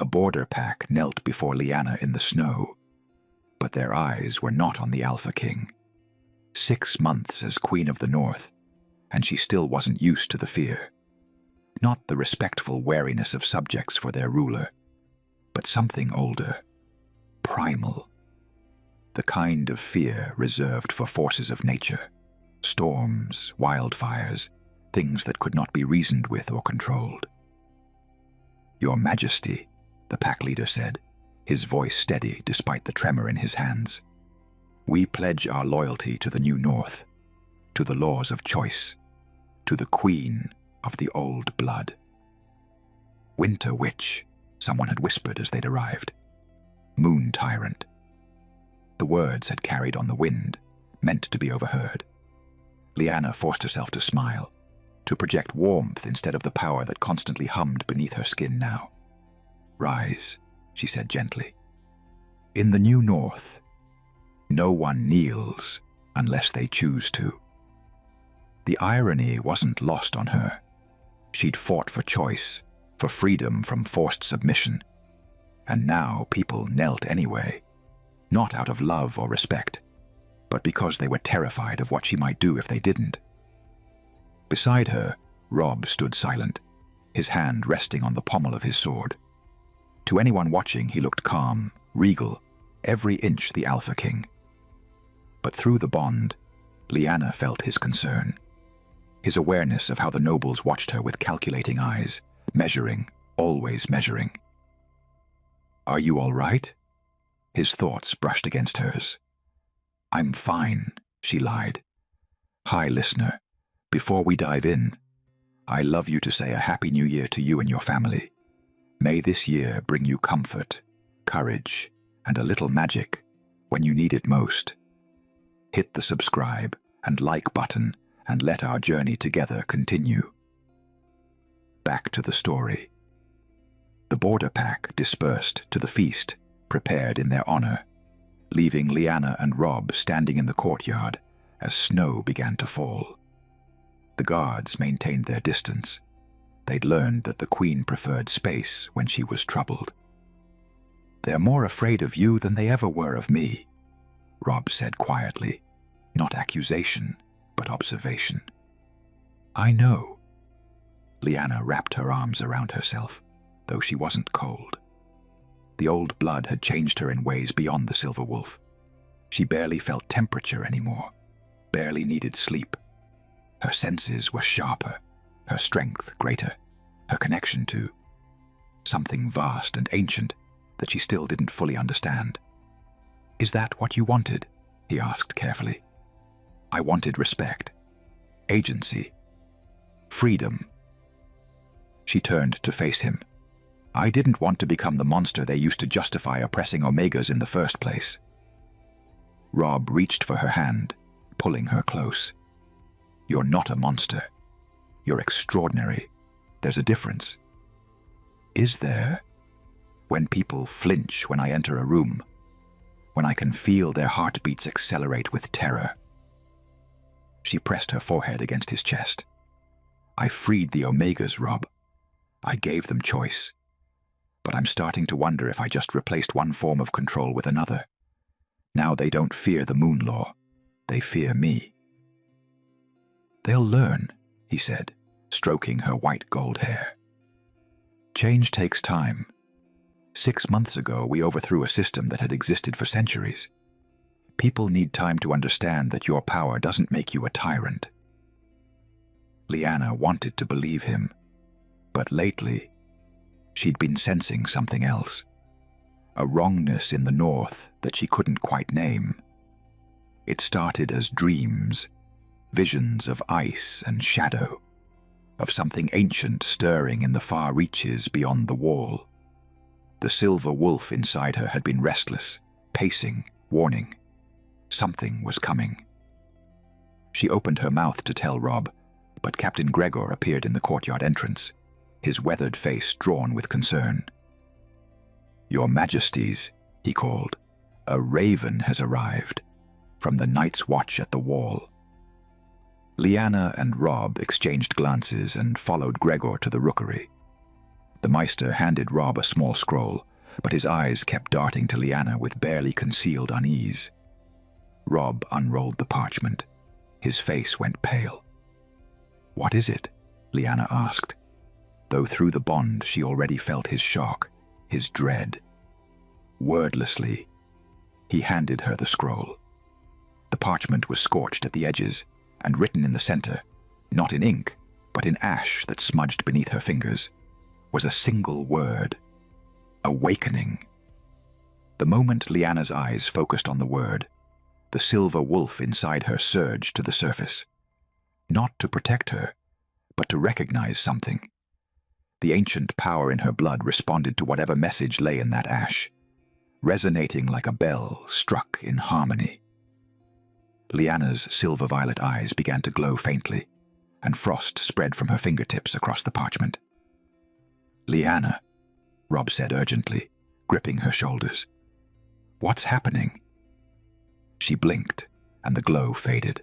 A border pack knelt before Lyanna in the snow, but their eyes were not on the Alpha King. 6 months as Queen of the North, and she still wasn't used to the fear. Not the respectful wariness of subjects for their ruler, but something older, primal. The kind of fear reserved for forces of nature, storms, wildfires, things that could not be reasoned with or controlled. "Your Majesty," the pack leader said, his voice steady despite the tremor in his hands. "We pledge our loyalty to the New North, to the laws of choice, to the Queen of the Old Blood." "Winter Witch," someone had whispered as they'd arrived. "Moon Tyrant." The words had carried on the wind, meant to be overheard. Lyanna forced herself to smile, to project warmth instead of the power that constantly hummed beneath her skin now. "Rise," she said gently. "In the New North, no one kneels unless they choose to." The irony wasn't lost on her. She'd fought for choice, for freedom from forced submission. And now people knelt anyway, not out of love or respect, but because they were terrified of what she might do if they didn't. Beside her, Robb stood silent, his hand resting on the pommel of his sword. To anyone watching, he looked calm, regal, every inch the Alpha King. But through the bond, Lyanna felt his concern, his awareness of how the nobles watched her with calculating eyes, measuring, always measuring. "Are you all right?" His thoughts brushed against hers. "I'm fine," she lied. "Hi, listener. Before we dive in, I love you to say a Happy New Year to you and your family. May this year bring you comfort, courage, and a little magic when you need it most. Hit the subscribe and like button and let our journey together continue." Back to the story. The border pack dispersed to the feast prepared in their honor, leaving Lyanna and Robb standing in the courtyard as snow began to fall. The guards maintained their distance. They'd learned that the Queen preferred space when she was troubled. "They're more afraid of you than they ever were of me," Robb said quietly, not accusation, but observation. "I know." Lyanna wrapped her arms around herself, though she wasn't cold. The old blood had changed her in ways beyond the silver wolf. She barely felt temperature anymore, barely needed sleep. Her senses were sharper, her strength greater, her connection to something vast and ancient that she still didn't fully understand. "Is that what you wanted?" he asked carefully. "I wanted respect, agency, freedom." She turned to face him. "I didn't want to become the monster they used to justify oppressing Omegas in the first place." Robb reached for her hand, pulling her close. "You're not a monster. You're extraordinary. There's a difference." "Is there?" "When people flinch when I enter a room, when I can feel their heartbeats accelerate with terror." She pressed her forehead against his chest. "I freed the Omegas, Robb. I gave them choice. But I'm starting to wonder if I just replaced one form of control with another. Now they don't fear the Moon Law. They fear me." "They'll learn," he said, stroking her white gold hair. "Change takes time. 6 months ago, we overthrew a system that had existed for centuries. People need time to understand that your power doesn't make you a tyrant." Lyanna wanted to believe him, but lately, she'd been sensing something else. A wrongness in the north that she couldn't quite name. It started as dreams, visions of ice and shadow, of something ancient stirring in the far reaches beyond the wall. The silver wolf inside her had been restless, pacing, warning. Something was coming. She opened her mouth to tell Robb, but Captain Gregor appeared in the courtyard entrance, his weathered face drawn with concern. "Your Majesties," he called, "a raven has arrived from the Night's Watch at the wall." Lyanna and Robb exchanged glances and followed Gregor to the rookery. The Meister handed Robb a small scroll, but his eyes kept darting to Lyanna with barely concealed unease. Robb unrolled the parchment. His face went pale. "What is it?" Lyanna asked, though through the bond she already felt his shock, his dread. Wordlessly, he handed her the scroll. The parchment was scorched at the edges and written in the center, not in ink, but in ash that smudged beneath her fingers, was a single word: awakening. The moment Lyanna's eyes focused on the word, the silver wolf inside her surged to the surface. Not to protect her, but to recognize something. The ancient power in her blood responded to whatever message lay in that ash, resonating like a bell struck in harmony. Lyanna's silver-violet eyes began to glow faintly, and frost spread from her fingertips across the parchment. "Lyanna," Robb said urgently, gripping her shoulders. "What's happening?" She blinked, and the glow faded.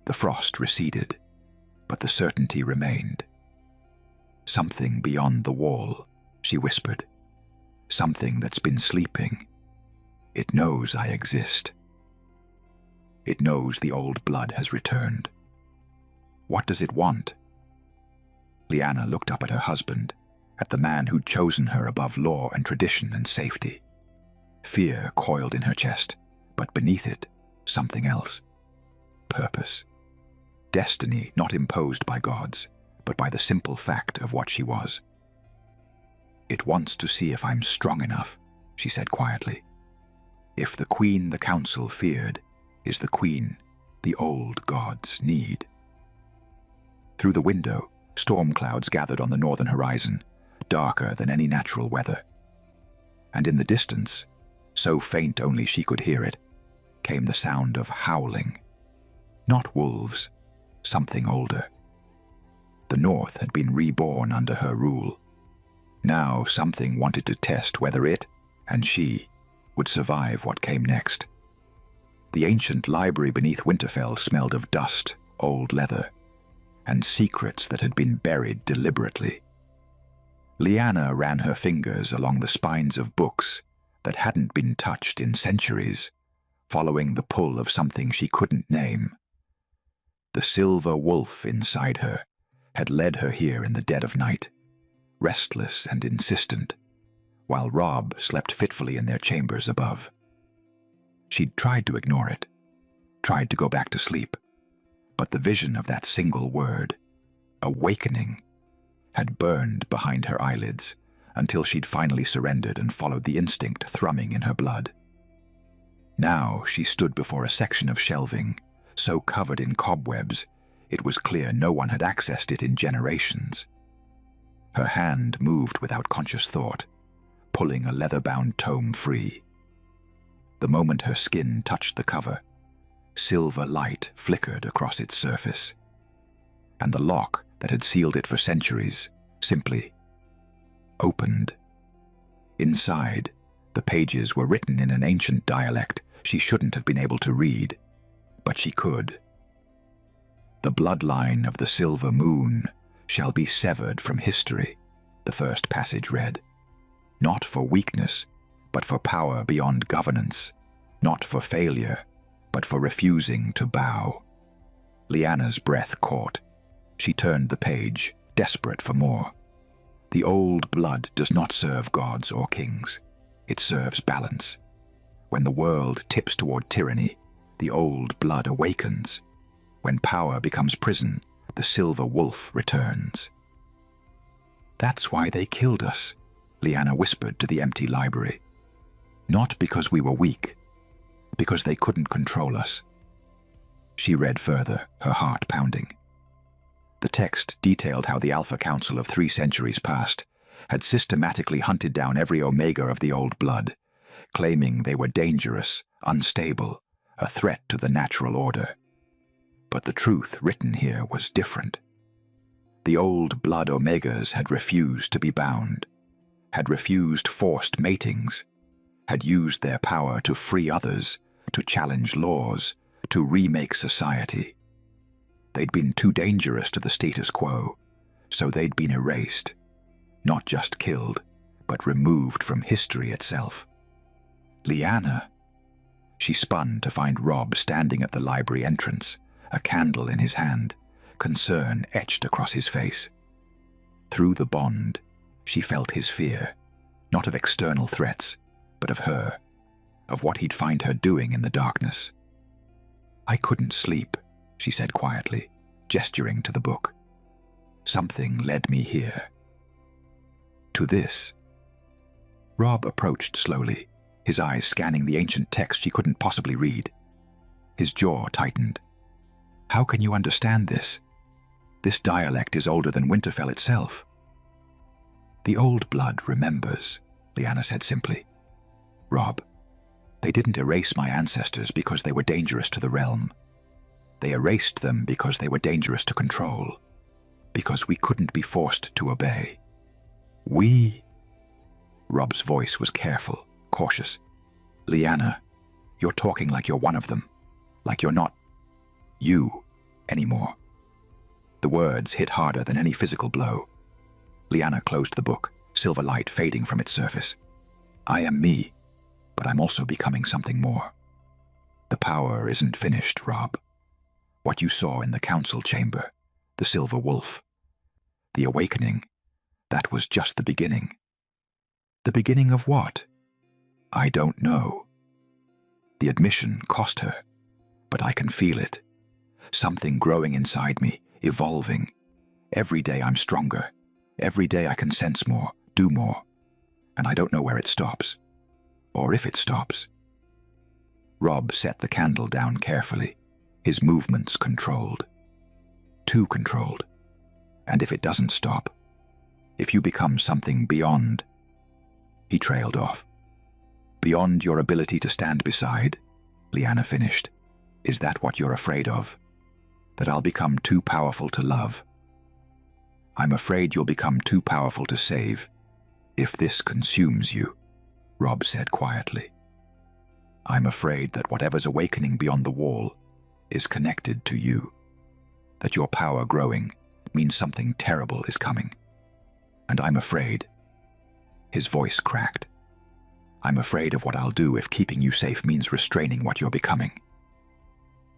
The frost receded, but the certainty remained. "Something beyond the wall," she whispered. "Something that's been sleeping. It knows I exist. It knows the old blood has returned. What does it want?" Lyanna looked up at her husband, at the man who'd chosen her above law and tradition and safety. Fear coiled in her chest, but beneath it, something else. Purpose. Destiny not imposed by gods, but by the simple fact of what she was. "It wants to see if I'm strong enough," she said quietly. "If the queen the council feared is the queen the old gods need." Through the window, storm clouds gathered on the northern horizon, darker than any natural weather. And in the distance, so faint only she could hear it, came the sound of howling. Not wolves, something older. The North had been reborn under her rule. Now something wanted to test whether it, and she, would survive what came next. The ancient library beneath Winterfell smelled of dust, old leather, and secrets that had been buried deliberately. Lyanna ran her fingers along the spines of books that hadn't been touched in centuries, following the pull of something she couldn't name. The silver wolf inside her had led her here in the dead of night, restless and insistent, while Robb slept fitfully in their chambers above. She'd tried to ignore it, tried to go back to sleep, but the vision of that single word, awakening, had burned behind her eyelids until she'd finally surrendered and followed the instinct thrumming in her blood. Now she stood before a section of shelving, so covered in cobwebs it was clear no one had accessed it in generations. Her hand moved without conscious thought, pulling a leather-bound tome free. The moment her skin touched the cover, silver light flickered across its surface, and the lock that had sealed it for centuries simply opened. Inside, the pages were written in an ancient dialect she shouldn't have been able to read, but she could. "The bloodline of the silver moon shall be severed from history," the first passage read. "Not for weakness, but for power beyond governance. Not for failure, but for refusing to bow." Lyanna's breath caught. She turned the page, desperate for more. The old blood does not serve gods or kings. It serves balance. When the world tips toward tyranny, the old blood awakens. When power becomes prison, the silver wolf returns. "That's why they killed us," Lyanna whispered to the empty library. "Not because we were weak, because they couldn't control us." She read further, her heart pounding. The text detailed how the Alpha Council of 3 centuries past had systematically hunted down every Omega of the old blood, claiming they were dangerous, unstable, a threat to the natural order. But the truth written here was different. The old blood Omegas had refused to be bound, had refused forced matings, had used their power to free others, to challenge laws, to remake society. They'd been too dangerous to the status quo, so they'd been erased. Not just killed, but removed from history itself. Lyanna. She spun to find Robb standing at the library entrance, a candle in his hand, concern etched across his face. Through the bond, she felt his fear, not of external threats, but of her, of what he'd find her doing in the darkness. "I couldn't sleep," she said quietly, gesturing to the book. "Something led me here. To this." Robb approached slowly, his eyes scanning the ancient text she couldn't possibly read. His jaw tightened. "How can you understand this? This dialect is older than Winterfell itself." "The old blood remembers," Lyanna said simply. "Robb, they didn't erase my ancestors because they were dangerous to the realm. They erased them because they were dangerous to control, because we couldn't be forced to obey. We..." Robb's voice was careful, cautious. "Lyanna, you're talking like you're one of them, like you're not you anymore." The words hit harder than any physical blow. Lyanna closed the book, silver light fading from its surface. "I am me, but I'm also becoming something more. The power isn't finished, Robb. What you saw in the council chamber, the silver wolf, the awakening, that was just the beginning." "The beginning of what?" "I don't know." The admission cost her, but I can feel it. Something growing inside me, evolving. Every day I'm stronger. Every day I can sense more, do more. And I don't know where it stops. Or if it stops. Robb set the candle down carefully, his movements controlled. Too controlled. And if it doesn't stop, if you become something beyond... He trailed off. "Beyond your ability to stand beside," Lyanna finished. "Is that what you're afraid of? That I'll become too powerful to love? I'm afraid you'll become too powerful to save, if this consumes you," Robb said quietly. "I'm afraid that whatever's awakening beyond the wall is connected to you. That your power growing means something terrible is coming. And I'm afraid..." His voice cracked. "I'm afraid of what I'll do if keeping you safe means restraining what you're becoming."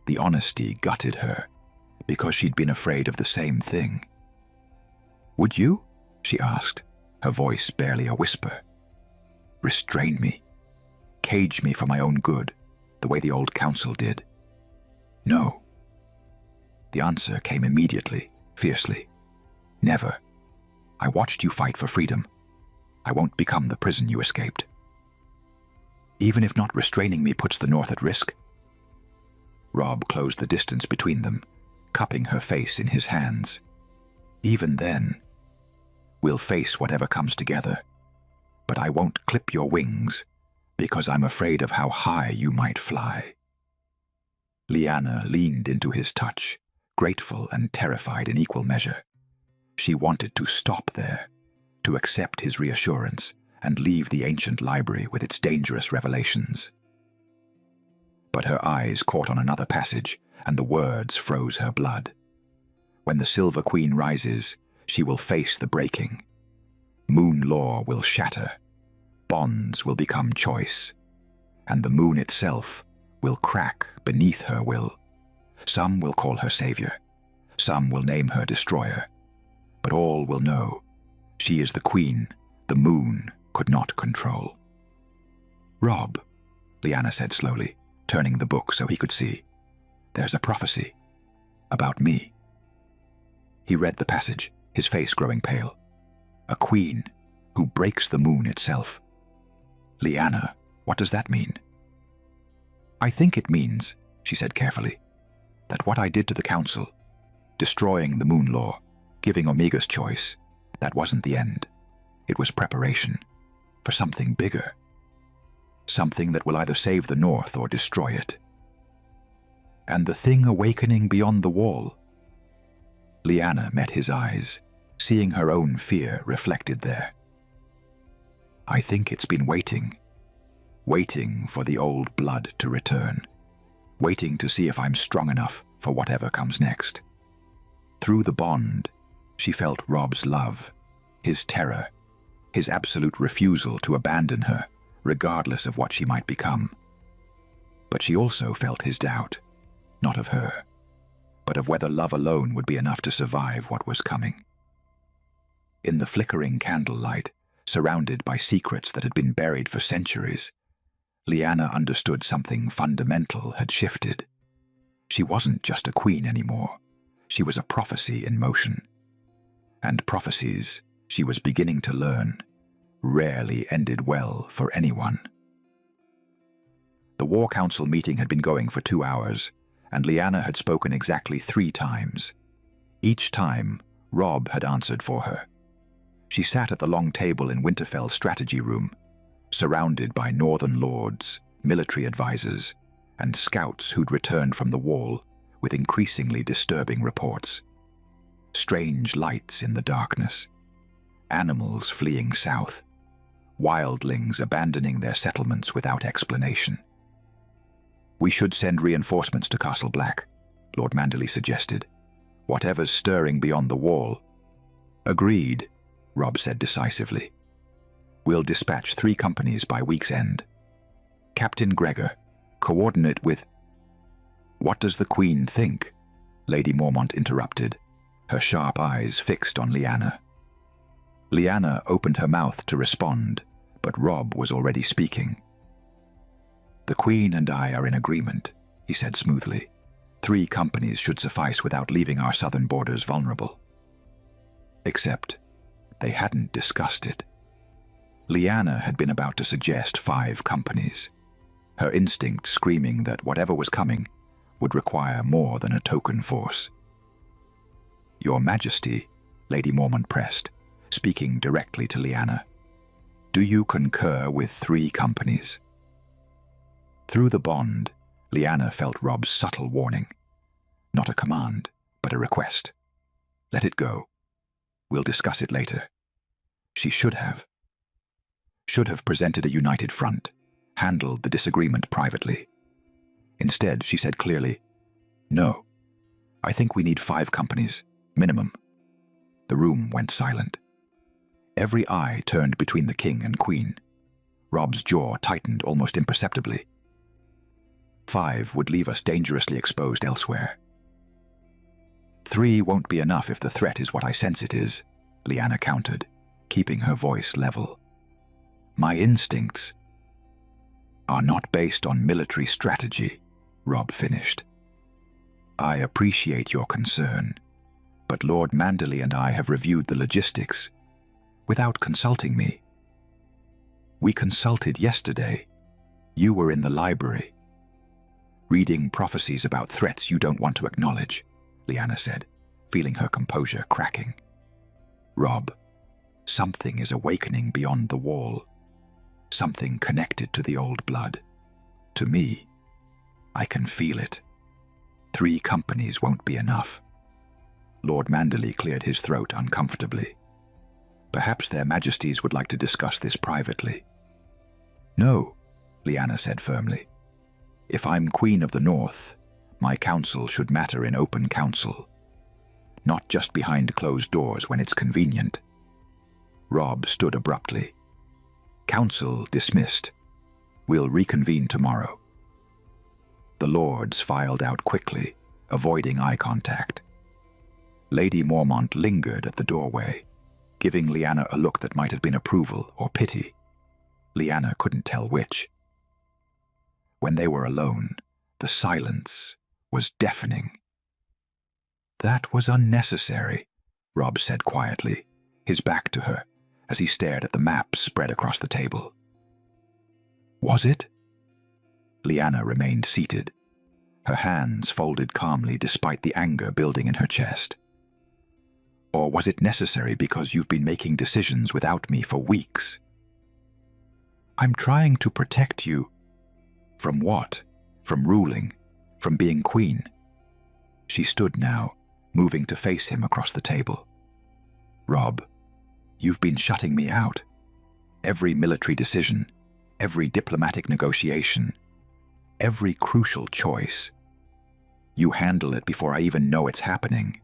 The honesty gutted her, because she'd been afraid of the same thing. "Would you?" she asked, her voice barely a whisper. "Restrain me. Cage me for my own good, the way the old council did." "No." The answer came immediately, fiercely. "Never. I watched you fight for freedom. I won't become the prison you escaped." "Even if not restraining me puts the North at risk?" Robb closed the distance between them, cupping her face in his hands. "Even then, we'll face whatever comes together. But I won't clip your wings, because I'm afraid of how high you might fly." Lyanna leaned into his touch, grateful and terrified in equal measure. She wanted to stop there, to accept his reassurance and leave the ancient library with its dangerous revelations. But her eyes caught on another passage, and the words froze her blood. "When the Silver Queen rises, she will face the breaking. Moon law will shatter. Bonds will become choice. And the moon itself will crack beneath her will. Some will call her savior. Some will name her destroyer. But all will know she is the queen the moon could not control." "Robb," Lyanna said slowly, turning the book so he could see. "There's a prophecy. About me." He read the passage, his face growing pale. "A queen who breaks the moon itself." "Lyanna, what does that mean?" "I think it means," she said carefully, "that what I did to the council, destroying the moon law, giving Omega's choice, that wasn't the end. It was preparation for something bigger. Something that will either save the North or destroy it. And the thing awakening beyond the wall..." Lyanna met his eyes, seeing her own fear reflected there. "I think it's been waiting for the old blood to return, waiting to see if I'm strong enough for whatever comes next." Through the bond, she felt Robb's love, his terror, his absolute refusal to abandon her, regardless of what she might become. But she also felt his doubt, not of her, but of whether love alone would be enough to survive what was coming. In the flickering candlelight, surrounded by secrets that had been buried for centuries, Lyanna understood something fundamental had shifted. She wasn't just a queen anymore. She was a prophecy in motion. And prophecies, she was beginning to learn, rarely ended well for anyone. The War Council meeting had been going for 2 hours, and Lyanna had spoken exactly 3 times. Each time, Robb had answered for her. She sat at the long table in Winterfell's strategy room, surrounded by northern lords, military advisors, and scouts who'd returned from the wall with increasingly disturbing reports. Strange lights in the darkness, animals fleeing south, wildlings abandoning their settlements without explanation. "We should send reinforcements to Castle Black," Lord Manderley suggested. "Whatever's stirring beyond the wall." "Agreed," Robb said decisively. "We'll dispatch 3 companies by week's end. Captain Gregor, coordinate with—" "What does the Queen think?" Lady Mormont interrupted, her sharp eyes fixed on Lyanna. Lyanna opened her mouth to respond, but Robb was already speaking. "The Queen and I are in agreement," he said smoothly. 3 companies should suffice without leaving our southern borders vulnerable. Except they hadn't discussed it. Lyanna had been about to suggest 5 companies, her instinct screaming that whatever was coming would require more than a token force. "Your Majesty," Lady Mormont pressed, speaking directly to Lyanna, "do you concur with 3 companies?" Through the bond, Lyanna felt Robb's subtle warning. Not a command, but a request. Let it go. We'll discuss it later. She should have presented a united front, handled the disagreement privately. Instead, she said clearly, "No, I think we need 5 companies, minimum." The room went silent. Every eye turned between the king and queen. Robb's jaw tightened almost imperceptibly. 5 would leave us dangerously exposed elsewhere. 3 won't be enough if the threat is what I sense it is, Lyanna countered, keeping her voice level. "My instincts are not based on military strategy," Robb finished. "I appreciate your concern, but Lord Manderley and I have reviewed the logistics without consulting me." "We consulted yesterday. You were in the library." "Reading prophecies about threats you don't want to acknowledge," Lyanna said, feeling her composure cracking. "Robb, something is awakening beyond the wall. Something connected to the old blood. To me, I can feel it. 3 companies won't be enough." Lord Manderley cleared his throat uncomfortably. "Perhaps their majesties would like to discuss this privately." "No," Lyanna said firmly. "If I'm Queen of the North, my counsel should matter in open council, not just behind closed doors when it's convenient." Robb stood abruptly. "Council dismissed. We'll reconvene tomorrow." The lords filed out quickly, avoiding eye contact. Lady Mormont lingered at the doorway, giving Lyanna a look that might have been approval or pity. Lyanna couldn't tell which. When they were alone, the silence was deafening. "That was unnecessary," Robb said quietly, his back to her, as he stared at the map spread across the table. "Was it?" Lyanna remained seated, her hands folded calmly despite the anger building in her chest. "Or was it necessary because you've been making decisions without me for weeks?" "I'm trying to protect you." "From what? From ruling? From being queen?" She stood now, moving to face him across the table. "Robb, you've been shutting me out. Every military decision, every diplomatic negotiation, every crucial choice. You handle it before I even know it's happening."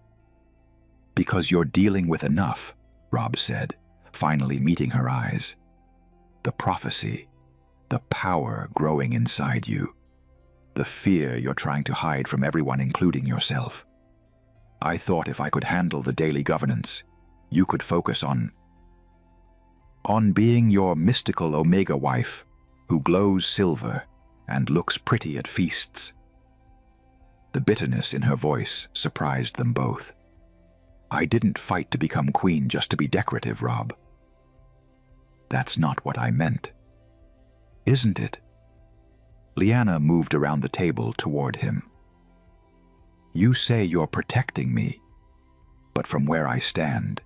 "Because you're dealing with enough," Robb said, finally meeting her eyes. The prophecy, the power growing inside you, the fear you're trying to hide from everyone, including yourself. I thought if I could handle the daily governance, you could focus on being your mystical Omega wife who glows silver and looks pretty at feasts. The bitterness in her voice surprised them both. I didn't fight to become queen just to be decorative, Robb. That's not what I meant. Isn't it? Lyanna moved around the table toward him. You say you're protecting me, but from where I stand,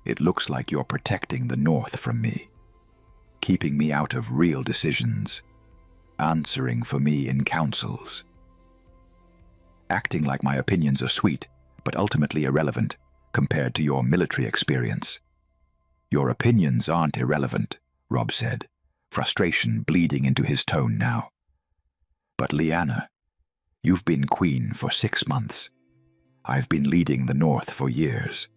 it looks like you're protecting the North from me, keeping me out of real decisions, answering for me in councils, acting like my opinions are sweet, but ultimately irrelevant compared to your military experience. Your opinions aren't irrelevant, Robb said, frustration bleeding into his tone now. But Lyanna, you've been queen for 6 months. I've been leading the North for years.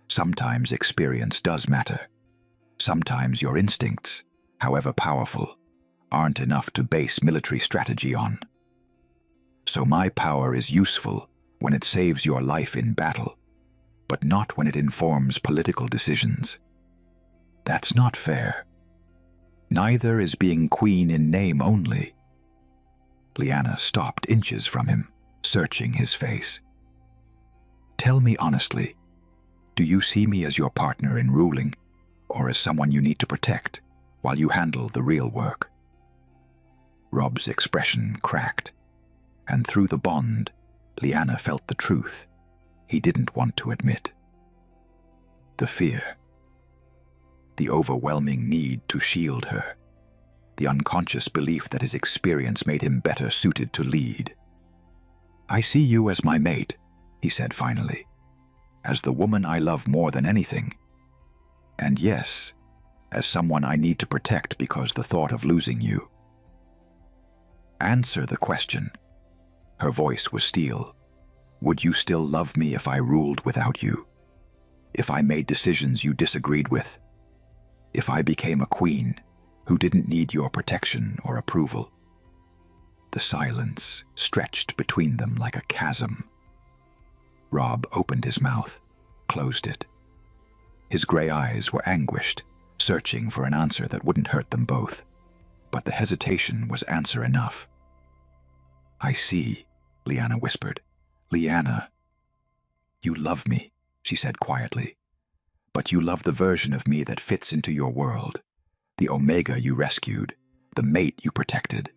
Sometimes experience does matter. Sometimes your instincts, however powerful, aren't enough to base military strategy on. So my power is useful when it saves your life in battle, but not when it informs political decisions. That's not fair. Neither is being queen in name only. Lyanna stopped inches from him, searching his face. Tell me honestly, do you see me as your partner in ruling, or as someone you need to protect while you handle the real work? Robb's expression cracked, and through the bond, Lyanna felt the truth he didn't want to admit. The fear, the overwhelming need to shield her, the unconscious belief that his experience made him better suited to lead. I see you as my mate, he said finally, as the woman I love more than anything. And yes, as someone I need to protect because the thought of losing you. Answer the question. Her voice was steel. Would you still love me if I ruled without you? If I made decisions you disagreed with? If I became a queen who didn't need your protection or approval? The silence stretched between them like a chasm. Robb opened his mouth, closed it. His gray eyes were anguished, searching for an answer that wouldn't hurt them both. But the hesitation was answer enough. I see, Lyanna whispered. Lyanna, you love me, she said quietly. But you love the version of me that fits into your world. The Omega you rescued, the mate you protected.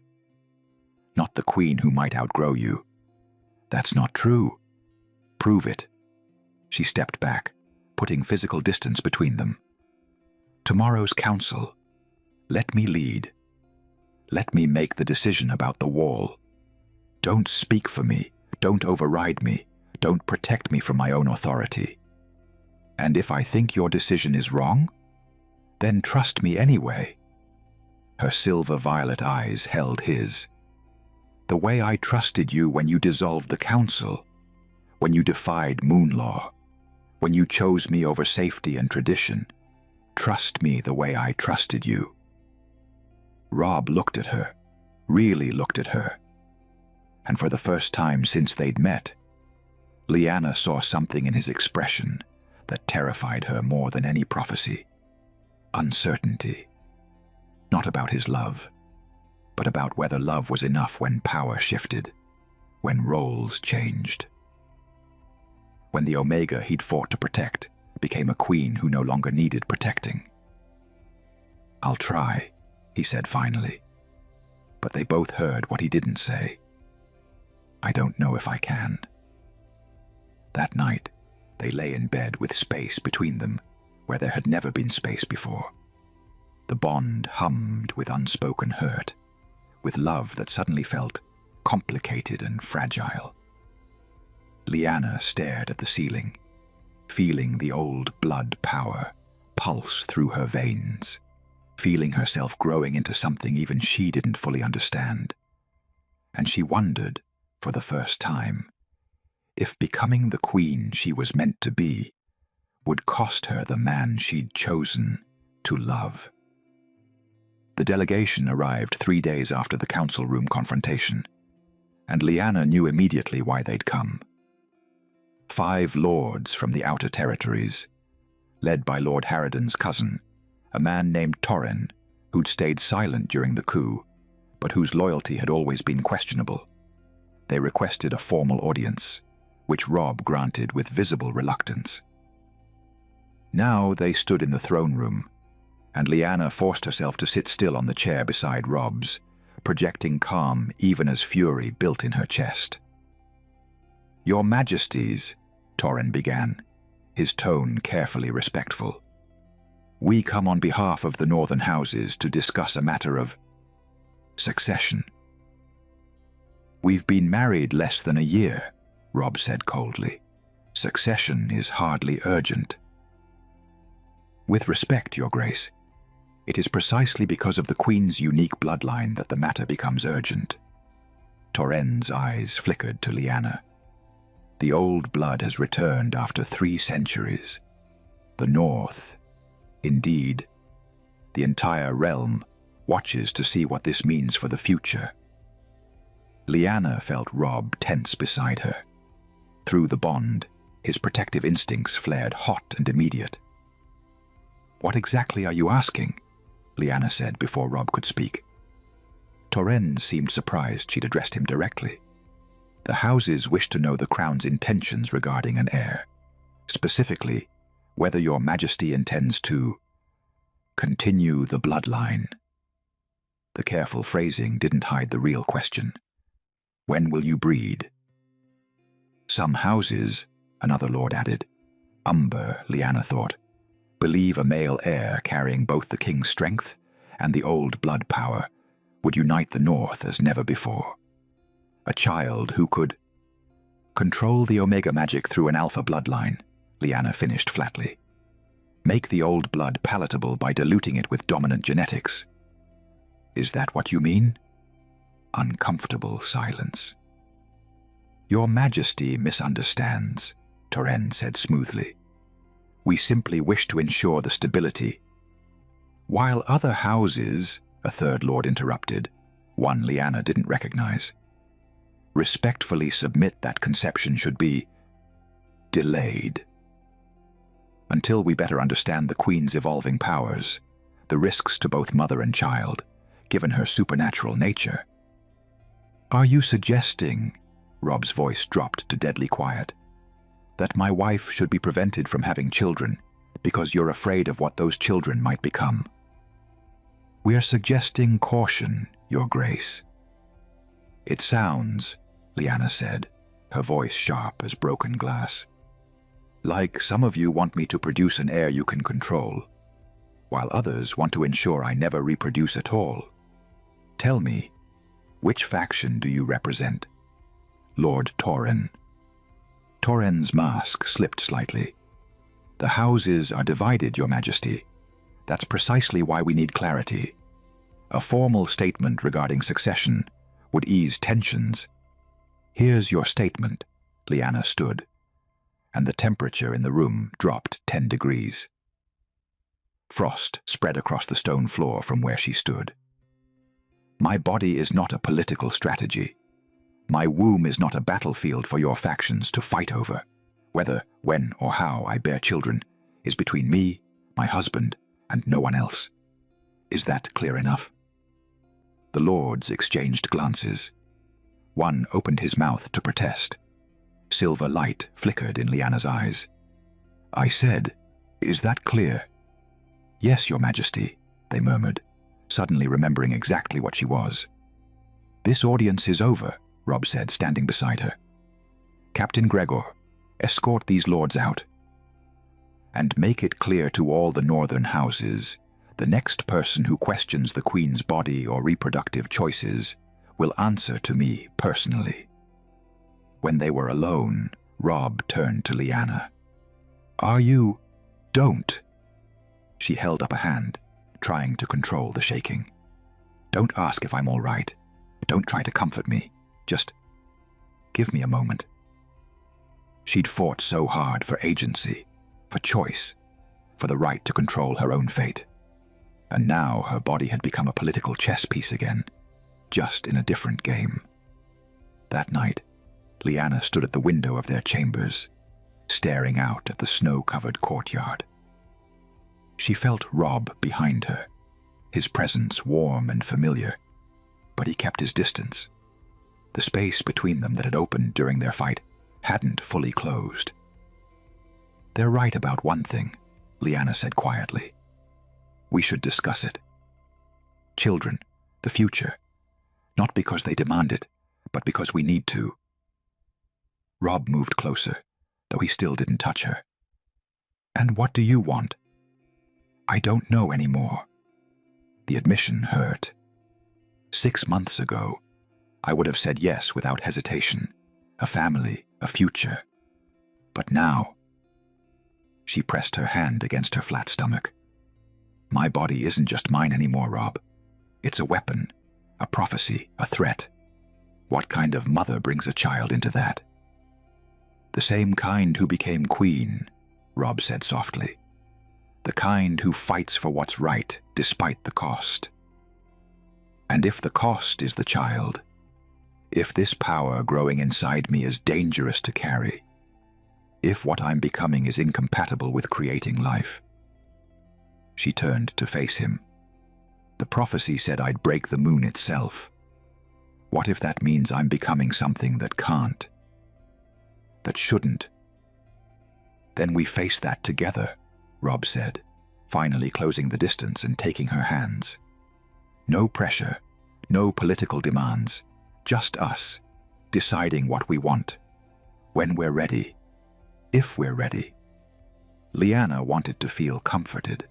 Not the queen who might outgrow you. That's not true. Prove it. She stepped back, putting physical distance between them. Tomorrow's council. Let me lead. Let me make the decision about the wall. Don't speak for me. Don't override me. Don't protect me from my own authority. And if I think your decision is wrong, then trust me anyway. Her silver-violet eyes held his. The way I trusted you when you dissolved the council, when you defied moon law, when you chose me over safety and tradition. Trust me the way I trusted you. Robb looked at her, really looked at her. And for the first time since they'd met, Lyanna saw something in his expression that terrified her more than any prophecy. Uncertainty. Not about his love, but about whether love was enough when power shifted, when roles changed. When the Omega he'd fought to protect became a queen who no longer needed protecting. I'll try, he said finally. But they both heard what he didn't say. I don't know if I can. That night, they lay in bed with space between them where there had never been space before. The bond hummed with unspoken hurt, with love that suddenly felt complicated and fragile. Lyanna stared at the ceiling, feeling the old blood power pulse through her veins, feeling herself growing into something even she didn't fully understand. And she wondered, for the first time, if becoming the queen she was meant to be would cost her the man she'd chosen to love. The delegation arrived 3 days after the council room confrontation, and Lyanna knew immediately why they'd come. 5 lords from the outer territories, led by Lord Harridan's cousin, a man named Torren, who'd stayed silent during the coup, but whose loyalty had always been questionable. They requested a formal audience, which Robb granted with visible reluctance. Now they stood in the throne room, and Lyanna forced herself to sit still on the chair beside Robb's, projecting calm even as fury built in her chest. "Your Majesties," Torren began, his tone carefully respectful. "We come on behalf of the Northern Houses to discuss a matter of succession." "We've been married less than a year," Robb said coldly. "Succession is hardly urgent." "With respect, Your Grace, it is precisely because of the Queen's unique bloodline that the matter becomes urgent." Torren's eyes flickered to Lyanna. "The old blood has returned after 3 centuries. The North, indeed, the entire realm, watches to see what this means for the future." Lyanna felt Robb tense beside her. Through the bond, his protective instincts flared hot and immediate. "What exactly are you asking?" Lyanna said before Robb could speak. Torren seemed surprised she'd addressed him directly. "The houses wish to know the Crown's intentions regarding an heir. Specifically, whether Your Majesty intends to continue the bloodline." The careful phrasing didn't hide the real question. "When will you breed?" "Some houses," another lord added, "Umber," Lyanna thought, "believe a male heir carrying both the king's strength and the old blood power would unite the North as never before. A child who could control the Omega magic through an alpha bloodline," Lyanna finished flatly. "Make the old blood palatable by diluting it with dominant genetics." "Is that what you mean?" Uncomfortable silence. "Your Majesty misunderstands," Torren said smoothly. "We simply wish to ensure the stability." "While other houses," a third lord interrupted, one Lyanna didn't recognize, "respectfully submit that conception should be delayed. Until we better understand the Queen's evolving powers, the risks to both mother and child, given her supernatural nature." "Are you suggesting," Robb's voice dropped to deadly quiet, "that my wife should be prevented from having children because you're afraid of what those children might become?" "We are suggesting caution, Your Grace." "It sounds," Lyanna said, her voice sharp as broken glass, "like some of you want me to produce an heir you can control, while others want to ensure I never reproduce at all. Tell me, which faction do you represent?" "Lord Torren." Torren's mask slipped slightly. "The houses are divided, Your Majesty. That's precisely why we need clarity. A formal statement regarding succession would ease tensions." "Here's your statement." Lyanna stood, and the temperature in the room dropped 10 degrees. Frost spread across the stone floor from where she stood. "My body is not a political strategy. My womb is not a battlefield for your factions to fight over. Whether, when, or how I bear children is between me, my husband, and no one else. Is that clear enough?" The lords exchanged glances. One opened his mouth to protest. Silver light flickered in Lyanna's eyes. "I said, is that clear?" "Yes, Your Majesty," they murmured, suddenly remembering exactly what she was. "This audience is over," Robb said, standing beside her. "Captain Gregor, escort these lords out. And make it clear to all the northern houses, the next person who questions the Queen's body or reproductive choices will answer to me personally." When they were alone, Robb turned to Lyanna. "Are you—" "Don't." She held up a hand, trying to control the shaking. "Don't ask if I'm all right. Don't try to comfort me. Just give me a moment." She'd fought so hard for agency, for choice, for the right to control her own fate. And now her body had become a political chess piece again, just in a different game. That night, Lyanna stood at the window of their chambers, staring out at the snow-covered courtyard. She felt Robb behind her, his presence warm and familiar, but he kept his distance. The space between them that had opened during their fight hadn't fully closed. "They're right about one thing," Lyanna said quietly. "We should discuss it. Children, the future, not because they demand it, but because we need to." Robb moved closer, though he still didn't touch her. "And what do you want?" "I don't know anymore." The admission hurt. 6 months ago, I would have said yes without hesitation. A family, a future. But now... She pressed her hand against her flat stomach. "My body isn't just mine anymore, Robb. It's a weapon, a prophecy, a threat. What kind of mother brings a child into that?" "The same kind who became queen," Robb said softly. "The kind who fights for what's right, despite the cost. And if the cost is the child, if this power growing inside me is dangerous to carry, if what I'm becoming is incompatible with creating life..." She turned to face him. "The prophecy said I'd break the moon itself. What if that means I'm becoming something that can't? That shouldn't?" "Then we face that together," Robb said, finally closing the distance and taking her hands. "No pressure, no political demands, just us, deciding what we want, when we're ready, if we're ready." Lyanna wanted to feel comforted,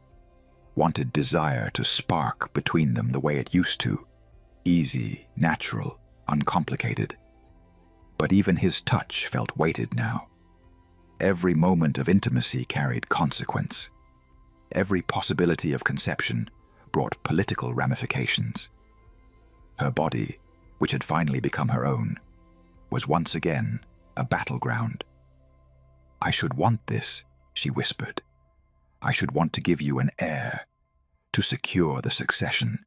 wanted desire to spark between them the way it used to, easy, natural, uncomplicated. But even his touch felt weighted now. Every moment of intimacy carried consequence. Every possibility of conception brought political ramifications. Her body, which had finally become her own, was once again a battleground. "I should want this," she whispered. "I should want to give you an heir, to secure the succession,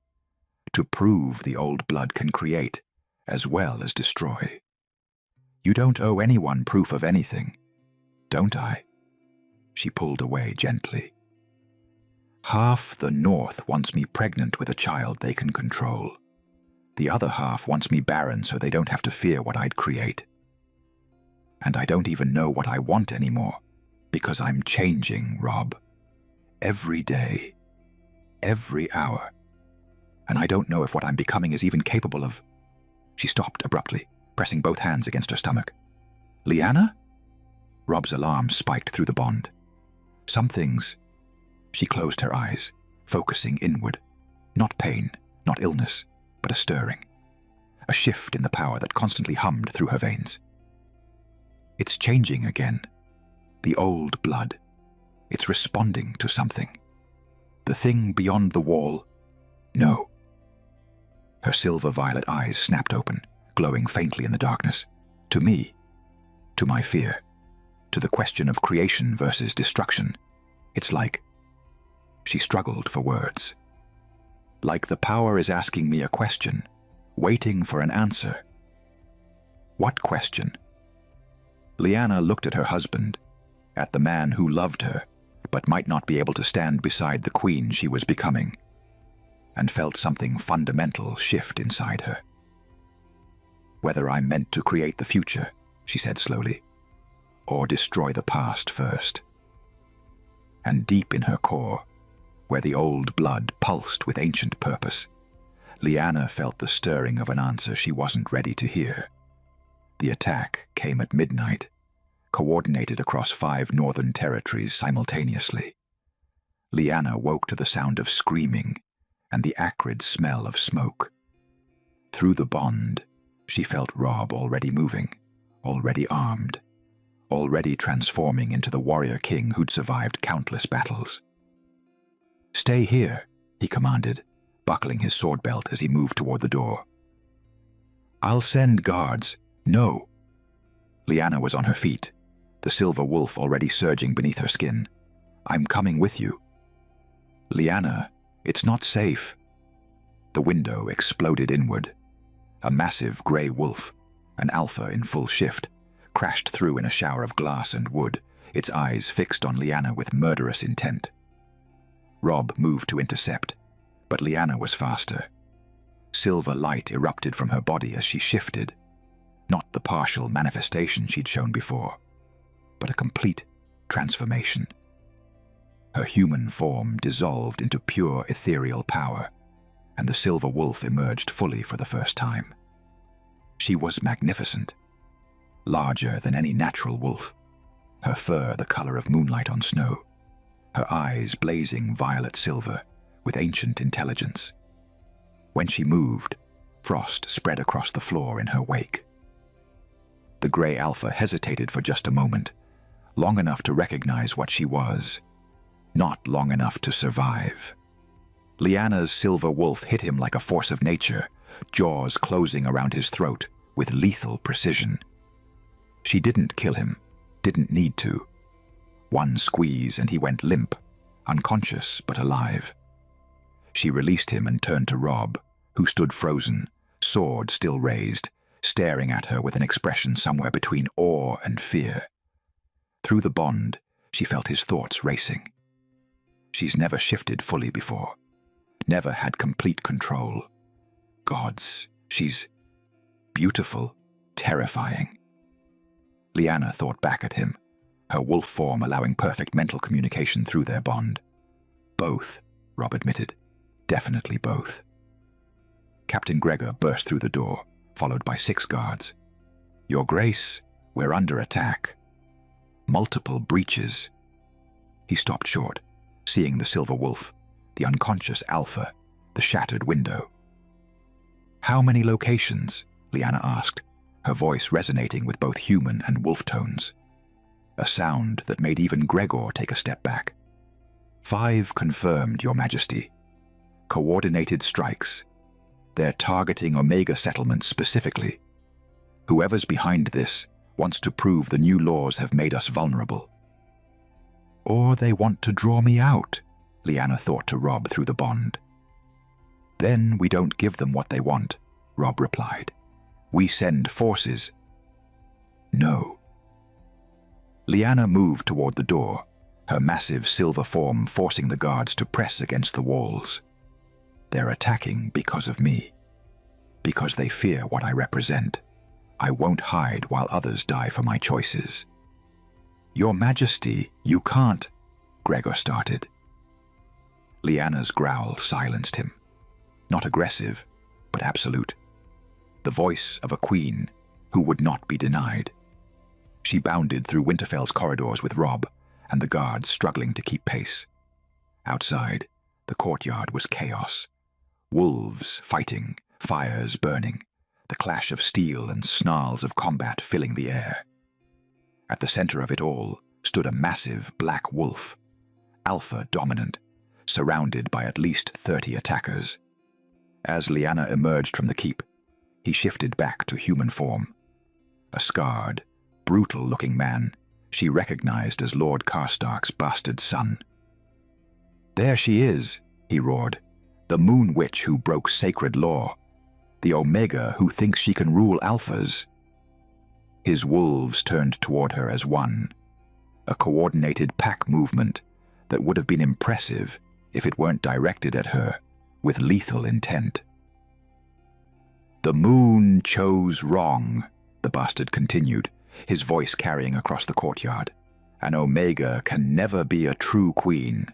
to prove the old blood can create as well as destroy. You don't owe anyone proof of anything, don't I?" She pulled away gently. "Half the North wants me pregnant with a child they can control. The other half wants me barren so they don't have to fear what I'd create. And I don't even know what I want anymore, because I'm changing, Robb. Every day, every hour. And I don't know if what I'm becoming is even capable of..." She stopped abruptly, pressing both hands against her stomach. "Lyanna?" Robb's alarm spiked through the bond. "Some things..." She closed her eyes, focusing inward. Not pain, not illness, but a stirring. A shift in the power that constantly hummed through her veins. "It's changing again. The old blood. It's responding to something. The thing beyond the wall... No." Her silver-violet eyes snapped open, glowing faintly in the darkness. "To me. To my fear. To the question of creation versus destruction. It's like..." She struggled for words. "Like the power is asking me a question, waiting for an answer." "What question?" Lyanna looked at her husband, at the man who loved her, but might not be able to stand beside the queen she was becoming, and felt something fundamental shift inside her. "Whether I'm meant to create the future," she said slowly, "or destroy the past first." And deep in her core, where the old blood pulsed with ancient purpose, Lyanna felt the stirring of an answer she wasn't ready to hear. The attack came at midnight, coordinated across 5 northern territories simultaneously. Lyanna woke to the sound of screaming and the acrid smell of smoke. Through the bond, she felt Robb already moving, already armed, already transforming into the warrior king who'd survived countless battles. "Stay here," he commanded, buckling his sword belt as he moved toward the door. "I'll send guards." "No." Lyanna was on her feet, the silver wolf already surging beneath her skin. "I'm coming with you." Lyanna, It's not safe. The window exploded inward. A massive grey wolf, an alpha in full shift, crashed through in a shower of glass and wood, its eyes fixed on Lyanna with murderous intent. Robb moved to intercept, but Lyanna was faster. Silver light erupted from her body as she shifted, not the partial manifestation she'd shown before, but a complete transformation. Her human form dissolved into pure ethereal power, and the silver wolf emerged fully for the first time. She was magnificent, larger than any natural wolf, her fur the color of moonlight on snow, her eyes blazing violet silver with ancient intelligence. When she moved, frost spread across the floor in her wake. The grey alpha hesitated for just a moment, long enough to recognize what she was, not long enough to survive. Lyanna's silver wolf hit him like a force of nature, jaws closing around his throat with lethal precision. She didn't kill him, didn't need to. One squeeze and he went limp, unconscious but alive. She released him and turned to Robb, who stood frozen, sword still raised, staring at her with an expression somewhere between awe and fear. Through the bond, she felt his thoughts racing. She's never shifted fully before, never had complete control. Gods, she's beautiful, terrifying. Lyanna thought back at him, her wolf form allowing perfect mental communication through their bond. Both, Robb admitted. Definitely both. Captain Gregor burst through the door, followed by 6 guards. Your Grace, we're under attack. Multiple breaches. He stopped short, seeing the silver wolf, the unconscious alpha, the shattered window. How many locations? Lyanna asked, her voice resonating with both human and wolf tones. A sound that made even Gregor take a step back. 5 confirmed, Your Majesty. Coordinated strikes. They're targeting Omega settlements specifically. Whoever's behind this wants to prove the new laws have made us vulnerable. Or they want to draw me out, Lyanna thought to Robb through the bond. Then we don't give them what they want, Robb replied. We send forces. No. Lyanna moved toward the door, her massive silver form forcing the guards to press against the walls. They're attacking because of me. Because they fear what I represent. I won't hide while others die for my choices. Your Majesty, you can't, Gregor started. Lyanna's growl silenced him. Not aggressive, but absolute. The voice of a queen who would not be denied. She bounded through Winterfell's corridors with Robb and the guards struggling to keep pace. Outside, the courtyard was chaos. Wolves fighting, fires burning, the clash of steel and snarls of combat filling the air. At the center of it all stood a massive black wolf, alpha dominant, surrounded by at least 30 attackers. As Lyanna emerged from the keep, he shifted back to human form. A scarred, brutal-looking man she recognized as Lord Karstark's bastard son. There she is, he roared, the moon witch who broke sacred law, the Omega who thinks she can rule alphas. His wolves turned toward her as one, a coordinated pack movement that would have been impressive if it weren't directed at her with lethal intent. The moon chose wrong, the bastard continued, his voice carrying across the courtyard. An Omega can never be a true queen.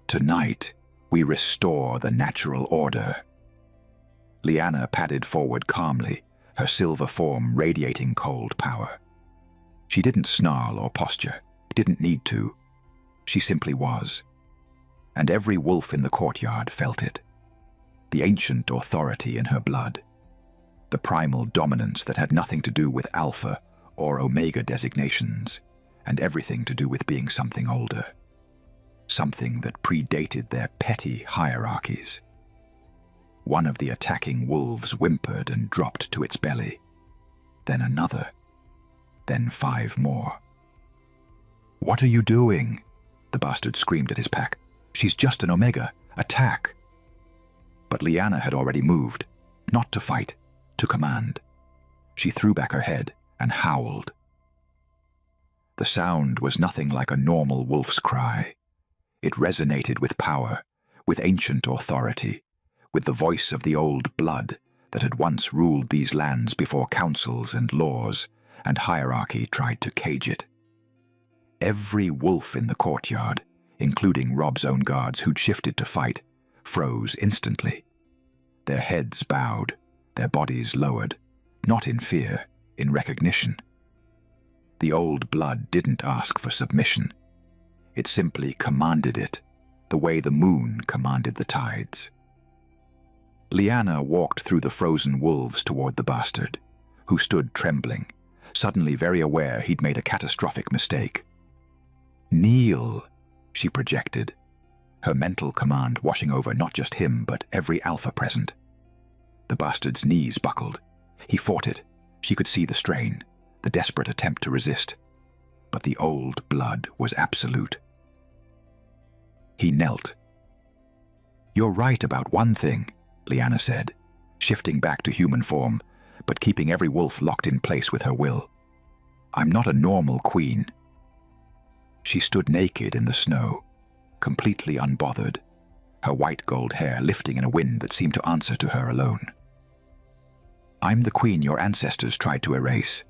Tonight, we restore the natural order. Lyanna padded forward calmly, her silver form radiating cold power. She didn't snarl or posture, didn't need to. She simply was. And every wolf in the courtyard felt it. The ancient authority in her blood. The primal dominance that had nothing to do with Alpha or Omega designations, and everything to do with being something older. Something that predated their petty hierarchies. One of the attacking wolves whimpered and dropped to its belly. Then another. Then 5 more. What are you doing? The bastard screamed at his pack. She's just an Omega. Attack. But Lyanna had already moved, not to fight, to command. She threw back her head and howled. The sound was nothing like a normal wolf's cry. It resonated with power, with ancient authority, with the voice of the old blood that had once ruled these lands before councils and laws and hierarchy tried to cage it. Every wolf in the courtyard, including Robb's own guards who'd shifted to fight, froze instantly. Their heads bowed, their bodies lowered, not in fear, in recognition. The old blood didn't ask for submission. It simply commanded it, the way the moon commanded the tides. Lyanna walked through the frozen wolves toward the bastard, who stood trembling, suddenly very aware he'd made a catastrophic mistake. "Kneel," she projected, her mental command washing over not just him but every alpha present. The bastard's knees buckled. He fought it. She could see the strain, the desperate attempt to resist. But the old blood was absolute. He knelt. "You're right about one thing," Lyanna said, shifting back to human form, but keeping every wolf locked in place with her will. "I'm not a normal queen." She stood naked in the snow, completely unbothered, her white gold hair lifting in a wind that seemed to answer to her alone. "I'm the queen your ancestors tried to erase.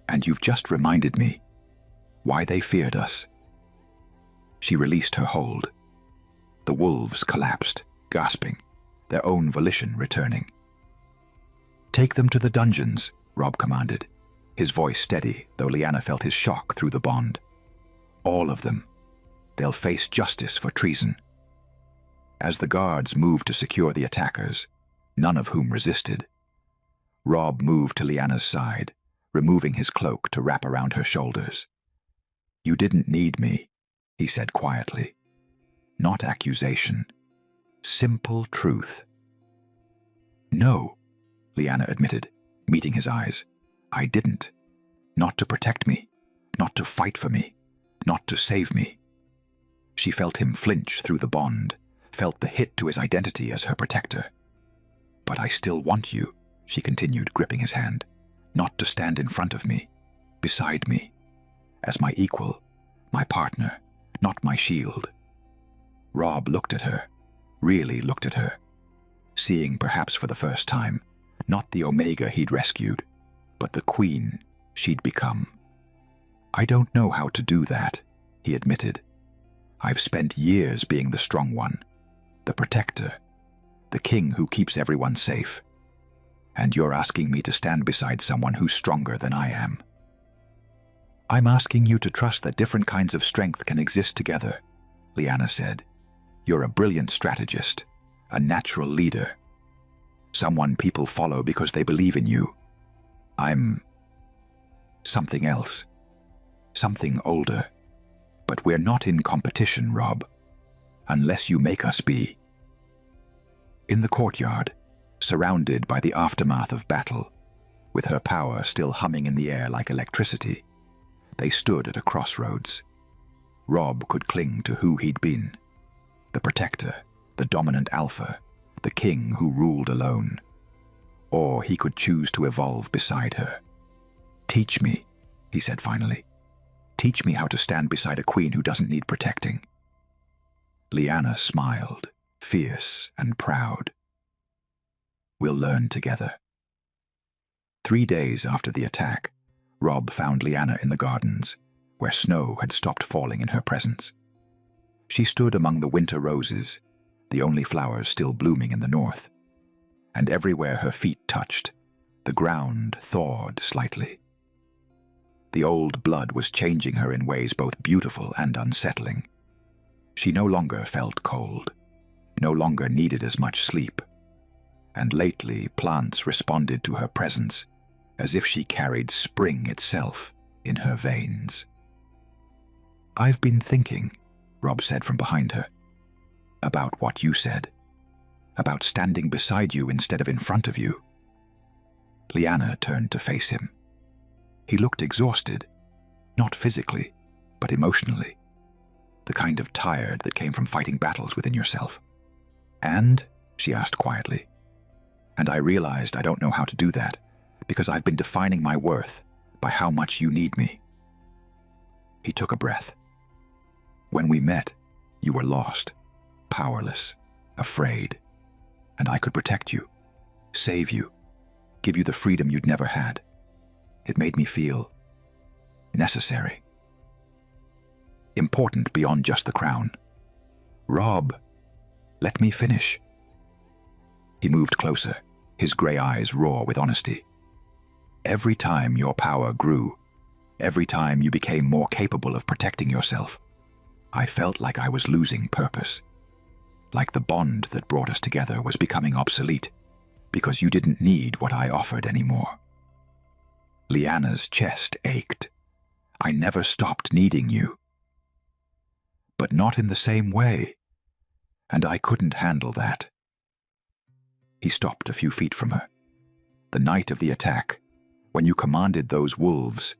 And you've just reminded me why they feared us." She released her hold. The wolves collapsed, gasping, their own volition returning. "Take them to the dungeons," Robb commanded, his voice steady, though Lyanna felt his shock through the bond. "All of them. They'll face justice for treason." As the guards moved to secure the attackers, none of whom resisted, Robb moved to Lyanna's side, removing his cloak to wrap around her shoulders. "You didn't need me," he said quietly. "Not accusation. Simple truth." "No," Lyanna admitted, meeting his eyes. "I didn't. Not to protect me, not to fight for me, not to save me." She felt him flinch through the bond, felt the hit to his identity as her protector. "But I still want you," she continued, gripping his hand, "not to stand in front of me, beside me, as my equal, my partner, not my shield." Robb looked at her, really looked at her, seeing perhaps for the first time, not the Omega he'd rescued, but the queen she'd become. "I don't know how to do that," he admitted. "I've spent years being the strong one, the protector, the king who keeps everyone safe. And you're asking me to stand beside someone who's stronger than I am." "I'm asking you to trust that different kinds of strength can exist together," Lyanna said. "You're a brilliant strategist, a natural leader, someone people follow because they believe in you. I'm something else, something older. But we're not in competition, Robb, unless you make us be." In the courtyard, surrounded by the aftermath of battle, with her power still humming in the air like electricity, they stood at a crossroads. Robb could cling to who he'd been, the protector, the dominant alpha, the king who ruled alone. Or he could choose to evolve beside her. "Teach me," he said finally. "Teach me how to stand beside a queen who doesn't need protecting." Lyanna smiled, fierce and proud. "We'll learn together." 3 days after the attack, Robb found Lyanna in the gardens, where snow had stopped falling in her presence. She stood among the winter roses, the only flowers still blooming in the north, and everywhere her feet touched, the ground thawed slightly. The old blood was changing her in ways both beautiful and unsettling. She no longer felt cold, no longer needed as much sleep, and lately plants responded to her presence as if she carried spring itself in her veins. "I've been thinking," Robb said from behind her, "about what you said, about standing beside you instead of in front of you." Lyanna turned to face him. He looked exhausted, not physically, but emotionally, the kind of tired that came from fighting battles within yourself. "And," she asked quietly. And I realized I don't know how to do that because I've been defining my worth by how much you need me. He took a breath. When we met, you were lost, powerless, afraid, and I could protect you, save you, give you the freedom you'd never had. It made me feel necessary. Important beyond just the crown. Robb, let me finish. He moved closer, his gray eyes raw with honesty. Every time your power grew, every time you became more capable of protecting yourself, I felt like I was losing purpose. Like the bond that brought us together was becoming obsolete because you didn't need what I offered anymore. Lyanna's chest ached. I never stopped needing you. But not in the same way, and I couldn't handle that. He stopped a few feet from her. The night of the attack, when you commanded those wolves,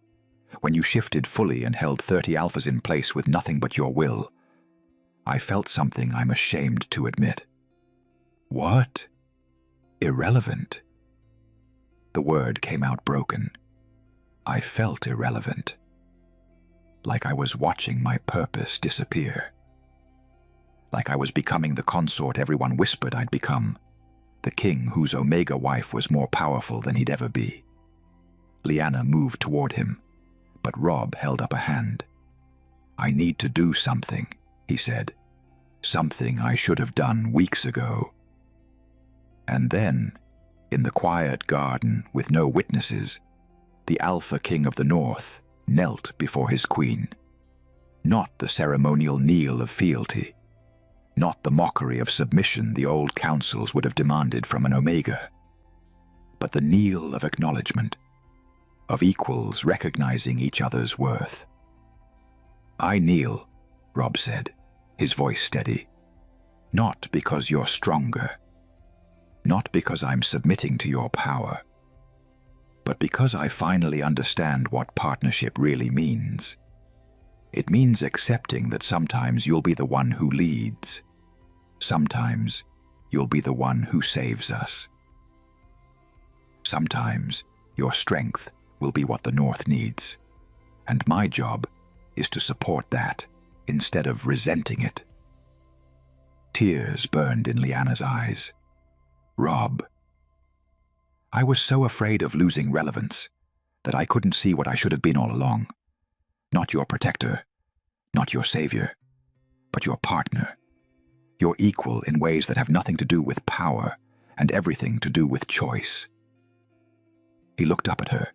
when you shifted fully and held 30 alphas in place with nothing but your will, I felt something I'm ashamed to admit. What? Irrelevant. The word came out broken. I felt irrelevant. Like I was watching my purpose disappear. Like I was becoming the consort everyone whispered I'd become, the king whose Omega wife was more powerful than he'd ever be. Lyanna moved toward him, but Robb held up a hand. I need to do something, he said. Something I should have done weeks ago. And then, in the quiet garden with no witnesses, the Alpha King of the North knelt before his queen. Not the ceremonial kneel of fealty, not the mockery of submission the old councils would have demanded from an Omega, but the kneel of acknowledgement, of equals recognizing each other's worth. I kneel, Robb said, his voice steady. Not because you're stronger, not because I'm submitting to your power, but because I finally understand what partnership really means. It means accepting that sometimes you'll be the one who leads. Sometimes you'll be the one who saves us. Sometimes your strength will be what the North needs, and my job is to support that instead of resenting it. Tears burned in Lyanna's eyes. Robb. I was so afraid of losing relevance that I couldn't see what I should have been all along. Not your protector, not your savior, but your partner. Your equal in ways that have nothing to do with power and everything to do with choice. He looked up at her,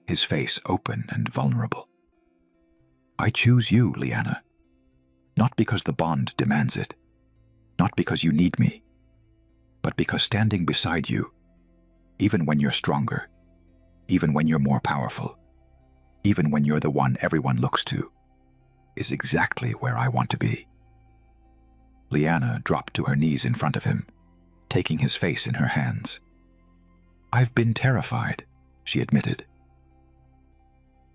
his face open and vulnerable. I choose you, Lyanna. Not because the bond demands it, not because you need me, but because standing beside you, even when you're stronger, even when you're more powerful, even when you're the one everyone looks to, is exactly where I want to be. Lyanna dropped to her knees in front of him, taking his face in her hands. I've been terrified, she admitted.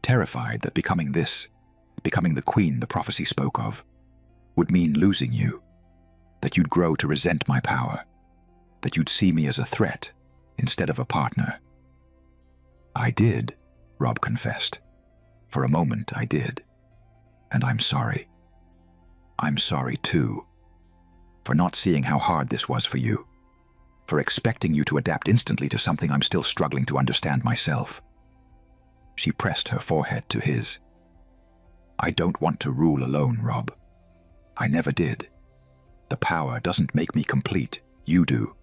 Terrified that becoming the queen the prophecy spoke of, would mean losing you, that you'd grow to resent my power, that you'd see me as a threat instead of a partner. I did, Robb confessed. For a moment I did. And I'm sorry. I'm sorry too, for not seeing how hard this was for you, for expecting you to adapt instantly to something I'm still struggling to understand myself. She pressed her forehead to his. I don't want to rule alone, Robb. I never did. The power doesn't make me complete, you do.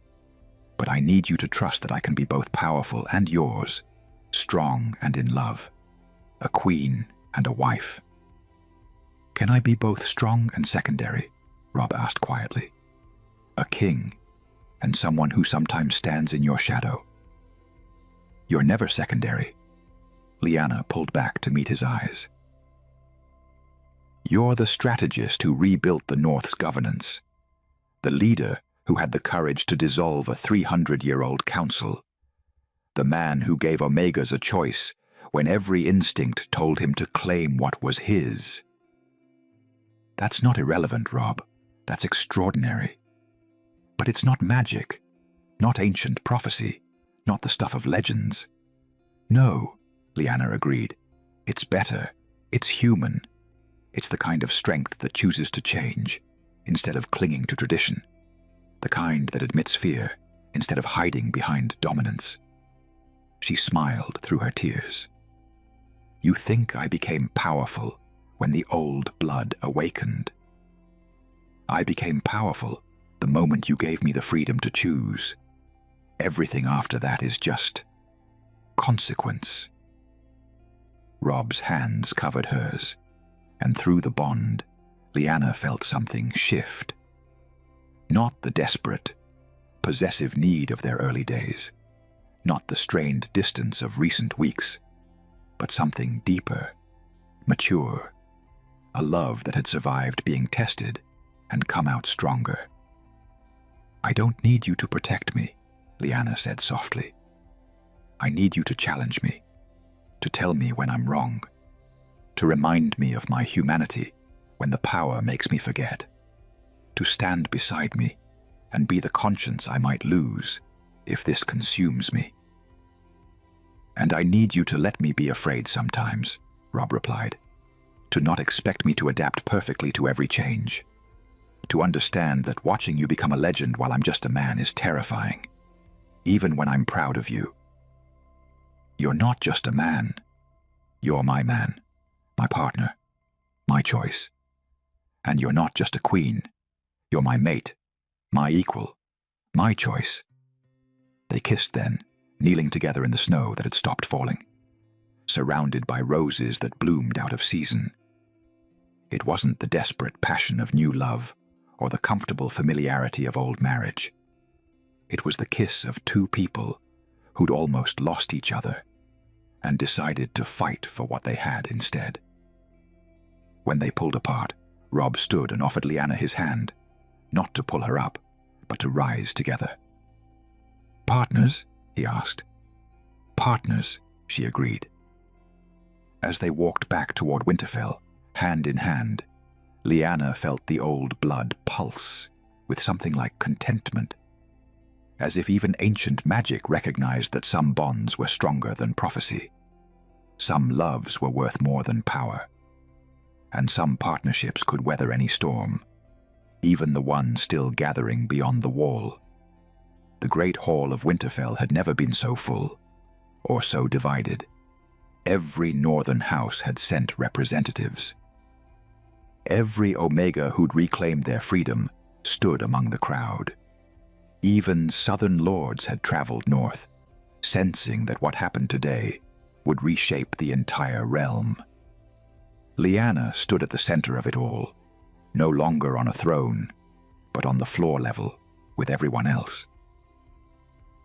But I need you to trust that I can be both powerful and yours, strong and in love, a queen and a wife. Can I be both strong and secondary? Robb asked quietly. A king, and someone who sometimes stands in your shadow. You're never secondary. Lyanna pulled back to meet his eyes. You're the strategist who rebuilt the North's governance, the leader who had the courage to dissolve a 300-year-old council, the man who gave Omegas a choice when every instinct told him to claim what was his. That's not irrelevant, Robb. That's extraordinary. But it's not magic, not ancient prophecy, not the stuff of legends. No, Lyanna agreed. It's better. It's human. It's the kind of strength that chooses to change instead of clinging to tradition. The kind that admits fear instead of hiding behind dominance. She smiled through her tears. You think I became powerful when the old blood awakened. I became powerful the moment you gave me the freedom to choose. Everything after that is just consequence. Robb's hands covered hers, and through the bond, Lyanna felt something shift. Not the desperate, possessive need of their early days, not the strained distance of recent weeks, but something deeper, mature, a love that had survived being tested and come out stronger. I don't need you to protect me, Lyanna said softly. I need you to challenge me, to tell me when I'm wrong, to remind me of my humanity when the power makes me forget, to stand beside me and be the conscience I might lose if this consumes me. And I need you to let me be afraid sometimes, Robb replied, to not expect me to adapt perfectly to every change, to understand that watching you become a legend while I'm just a man is terrifying, even when I'm proud of you. You're not just a man. You're my man, my partner, my choice. And you're not just a queen. You're my mate, my equal, my choice. They kissed then, kneeling together in the snow that had stopped falling, surrounded by roses that bloomed out of season. It wasn't the desperate passion of new love or the comfortable familiarity of old marriage. It was the kiss of two people who'd almost lost each other and decided to fight for what they had instead. When they pulled apart, Robb stood and offered Lyanna his hand, not to pull her up, but to rise together. Partners? He asked. Partners, she agreed. As they walked back toward Winterfell, hand in hand, Lyanna felt the old blood pulse with something like contentment, as if even ancient magic recognized that some bonds were stronger than prophecy, some loves were worth more than power, and some partnerships could weather any storm, even the one still gathering beyond the wall. The great hall of Winterfell had never been so full, or so divided. Every northern house had sent representatives. Every Omega who'd reclaimed their freedom stood among the crowd. Even southern lords had traveled north, sensing that what happened today would reshape the entire realm. Lyanna stood at the center of it all, no longer on a throne, but on the floor level with everyone else.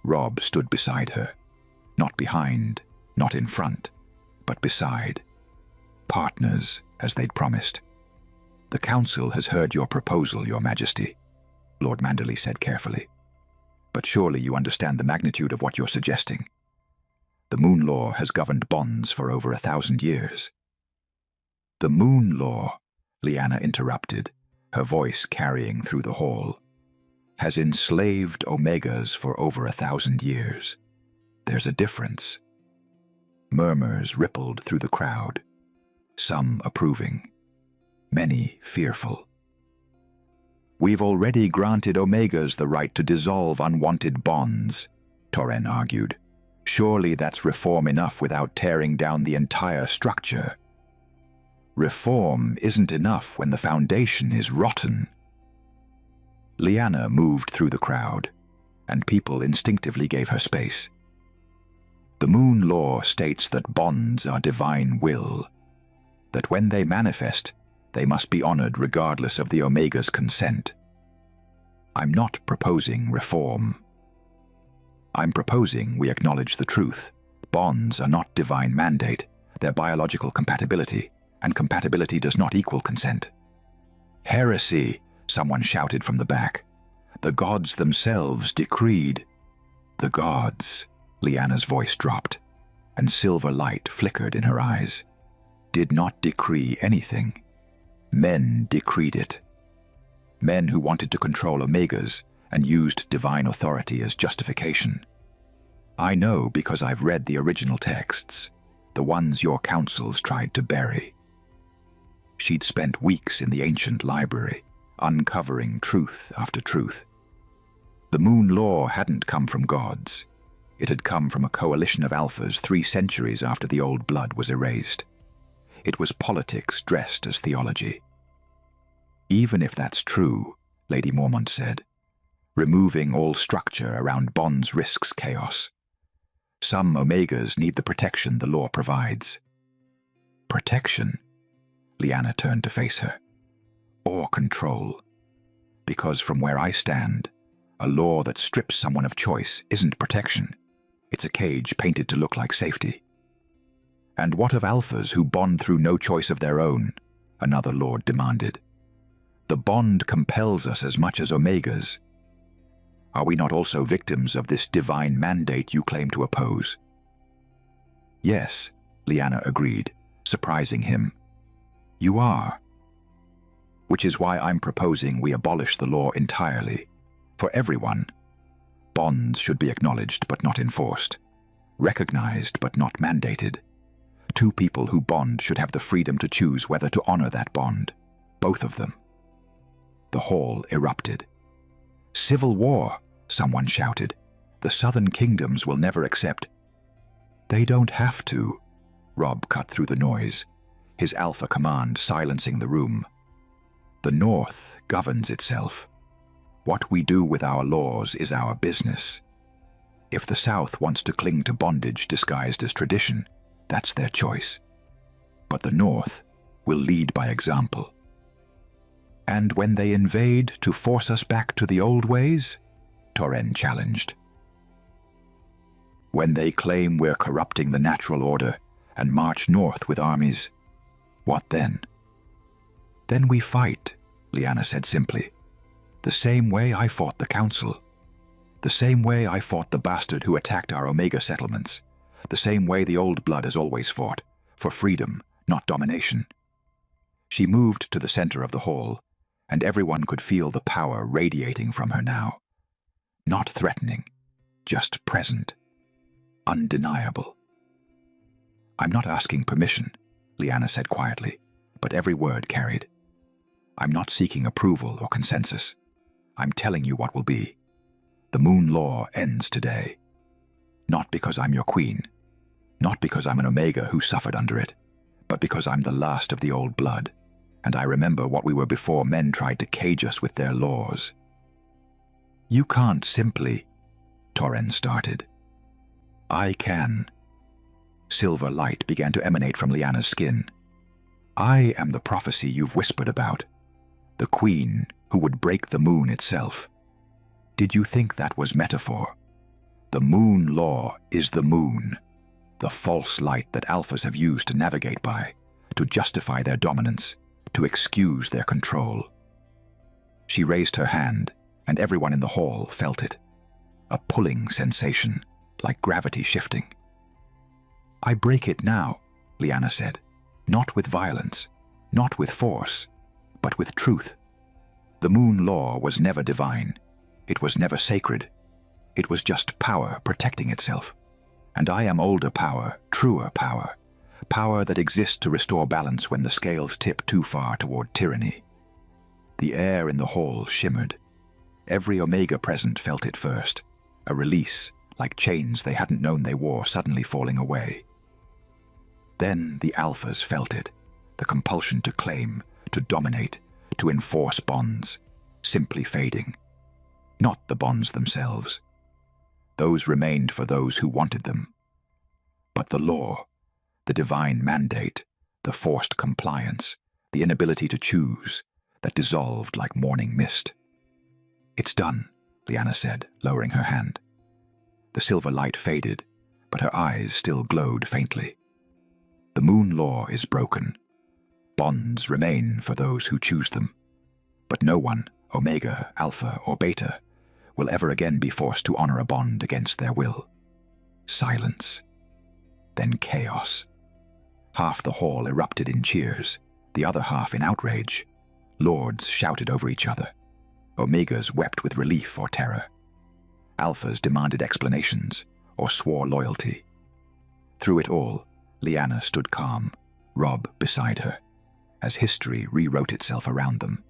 Robb stood beside her, not behind, not in front, but beside. Partners, as they'd promised. The council has heard your proposal, Your Majesty, Lord Manderley said carefully. But surely you understand the magnitude of what you're suggesting. The Moon Law has governed bonds for over 1,000 years. The Moon Law, Lyanna interrupted, her voice carrying through the hall, has enslaved Omegas for over 1,000 years. There's a difference. Murmurs rippled through the crowd, some approving, many fearful. We've already granted Omegas the right to dissolve unwanted bonds, Torren argued. Surely that's reform enough without tearing down the entire structure. Reform isn't enough when the foundation is rotten. Lyanna moved through the crowd, and people instinctively gave her space. The Moon Law states that bonds are divine will, that when they manifest, they must be honored regardless of the Omega's consent. I'm not proposing reform. I'm proposing we acknowledge the truth. Bonds are not divine mandate, they're biological compatibility, and compatibility does not equal consent. Heresy, someone shouted from the back. The gods themselves decreed. The gods, Lyanna's voice dropped, and silver light flickered in her eyes, did not decree anything. Men decreed it. Men who wanted to control Omegas, and used divine authority as justification. I know because I've read the original texts, the ones your councils tried to bury. She'd spent weeks in the ancient library, uncovering truth after truth. The moon law hadn't come from gods. It had come from a coalition of alphas 3 centuries after the old blood was erased. It was politics dressed as theology. Even if that's true, Lady Mormont said, removing all structure around bonds risks chaos. Some Omegas need the protection the law provides. Protection? Lyanna turned to face her. Or control. Because from where I stand, a law that strips someone of choice isn't protection. It's a cage painted to look like safety. And what of alphas who bond through no choice of their own? Another lord demanded. The bond compels us as much as Omegas. Are we not also victims of this divine mandate you claim to oppose? Yes, Lyanna agreed, surprising him. You are. Which is why I'm proposing we abolish the law entirely. For everyone. Bonds should be acknowledged but not enforced. Recognized but not mandated. 2 people who bond should have the freedom to choose whether to honor that bond. Both of them. The hall erupted. Civil war, someone shouted. The southern kingdoms will never accept. They don't have to. Robb cut through the noise, his alpha command silencing the room. The North governs itself. What we do with our laws is our business. If the South wants to cling to bondage disguised as tradition, that's their choice. But the North will lead by example. And when they invade to force us back to the old ways? Torren challenged. When they claim we're corrupting the natural order and march north with armies, what then? Then we fight, Lyanna said simply. The same way I fought the council. The same way I fought the bastard who attacked our Omega settlements. The same way the old blood has always fought, for freedom, not domination. She moved to the center of the hall, and everyone could feel the power radiating from her now. Not threatening, just present. Undeniable. I'm not asking permission, Lyanna said quietly, but every word carried. I'm not seeking approval or consensus. I'm telling you what will be. The moon law ends today. Not because I'm your queen. Not because I'm an Omega who suffered under it, but because I'm the last of the old blood, and I remember what we were before men tried to cage us with their laws. You can't simply, Torren started. I can. Silver light began to emanate from Lyanna's skin. I am the prophecy you've whispered about. The queen who would break the moon itself. Did you think that was metaphor? The moon law is the moon, the false light that alphas have used to navigate by, to justify their dominance, to excuse their control. She raised her hand, and everyone in the hall felt it. A pulling sensation, like gravity shifting. I break it now, Lyanna said, not with violence, not with force, but with truth. The moon law was never divine. It was never sacred. It was just power protecting itself. And I am older power, truer power, power that exists to restore balance when the scales tip too far toward tyranny. The air in the hall shimmered. Every Omega present felt it first, a release, like chains they hadn't known they wore suddenly falling away. Then the alphas felt it, the compulsion to claim, to dominate, to enforce bonds, simply fading. Not the bonds themselves. Those remained for those who wanted them. But the law, the divine mandate, the forced compliance, the inability to choose, that dissolved like morning mist. It's done, Lyanna said, lowering her hand. The silver light faded, but her eyes still glowed faintly. The moon law is broken. Bonds remain for those who choose them. But no one, Omega, Alpha, or Beta, will ever again be forced to honor a bond against their will. Silence. Then chaos. Half the hall erupted in cheers, the other half in outrage. Lords shouted over each other. Omegas wept with relief or terror. Alphas demanded explanations or swore loyalty. Through it all, Lyanna stood calm, Robb beside her, as history rewrote itself around them.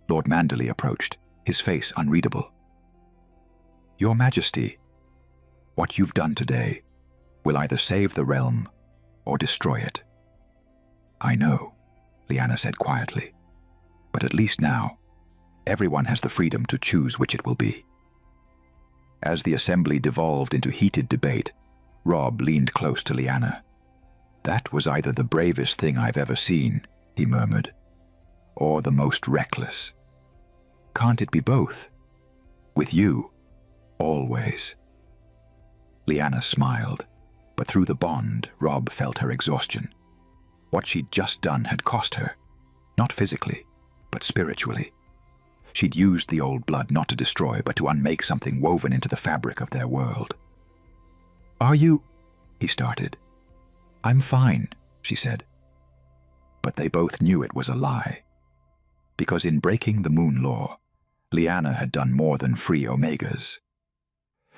Lord Manderley approached, his face unreadable. "Your Majesty, what you've done today will either save the realm or destroy it." "I know," Lyanna said quietly, "but at least now, everyone has the freedom to choose which it will be." As the assembly devolved into heated debate, Robb leaned close to Lyanna. "That was either the bravest thing I've ever seen," he murmured, "or the most reckless. Can't it be both? With you, always." Lyanna smiled, but through the bond, Robb felt her exhaustion. What she'd just done had cost her, not physically, but spiritually. She'd used the old blood not to destroy, but to unmake something woven into the fabric of their world. "Are you—" he started. "I'm fine," she said. But they both knew it was a lie. Because in breaking the Moon Law, Lyanna had done more than free Omegas.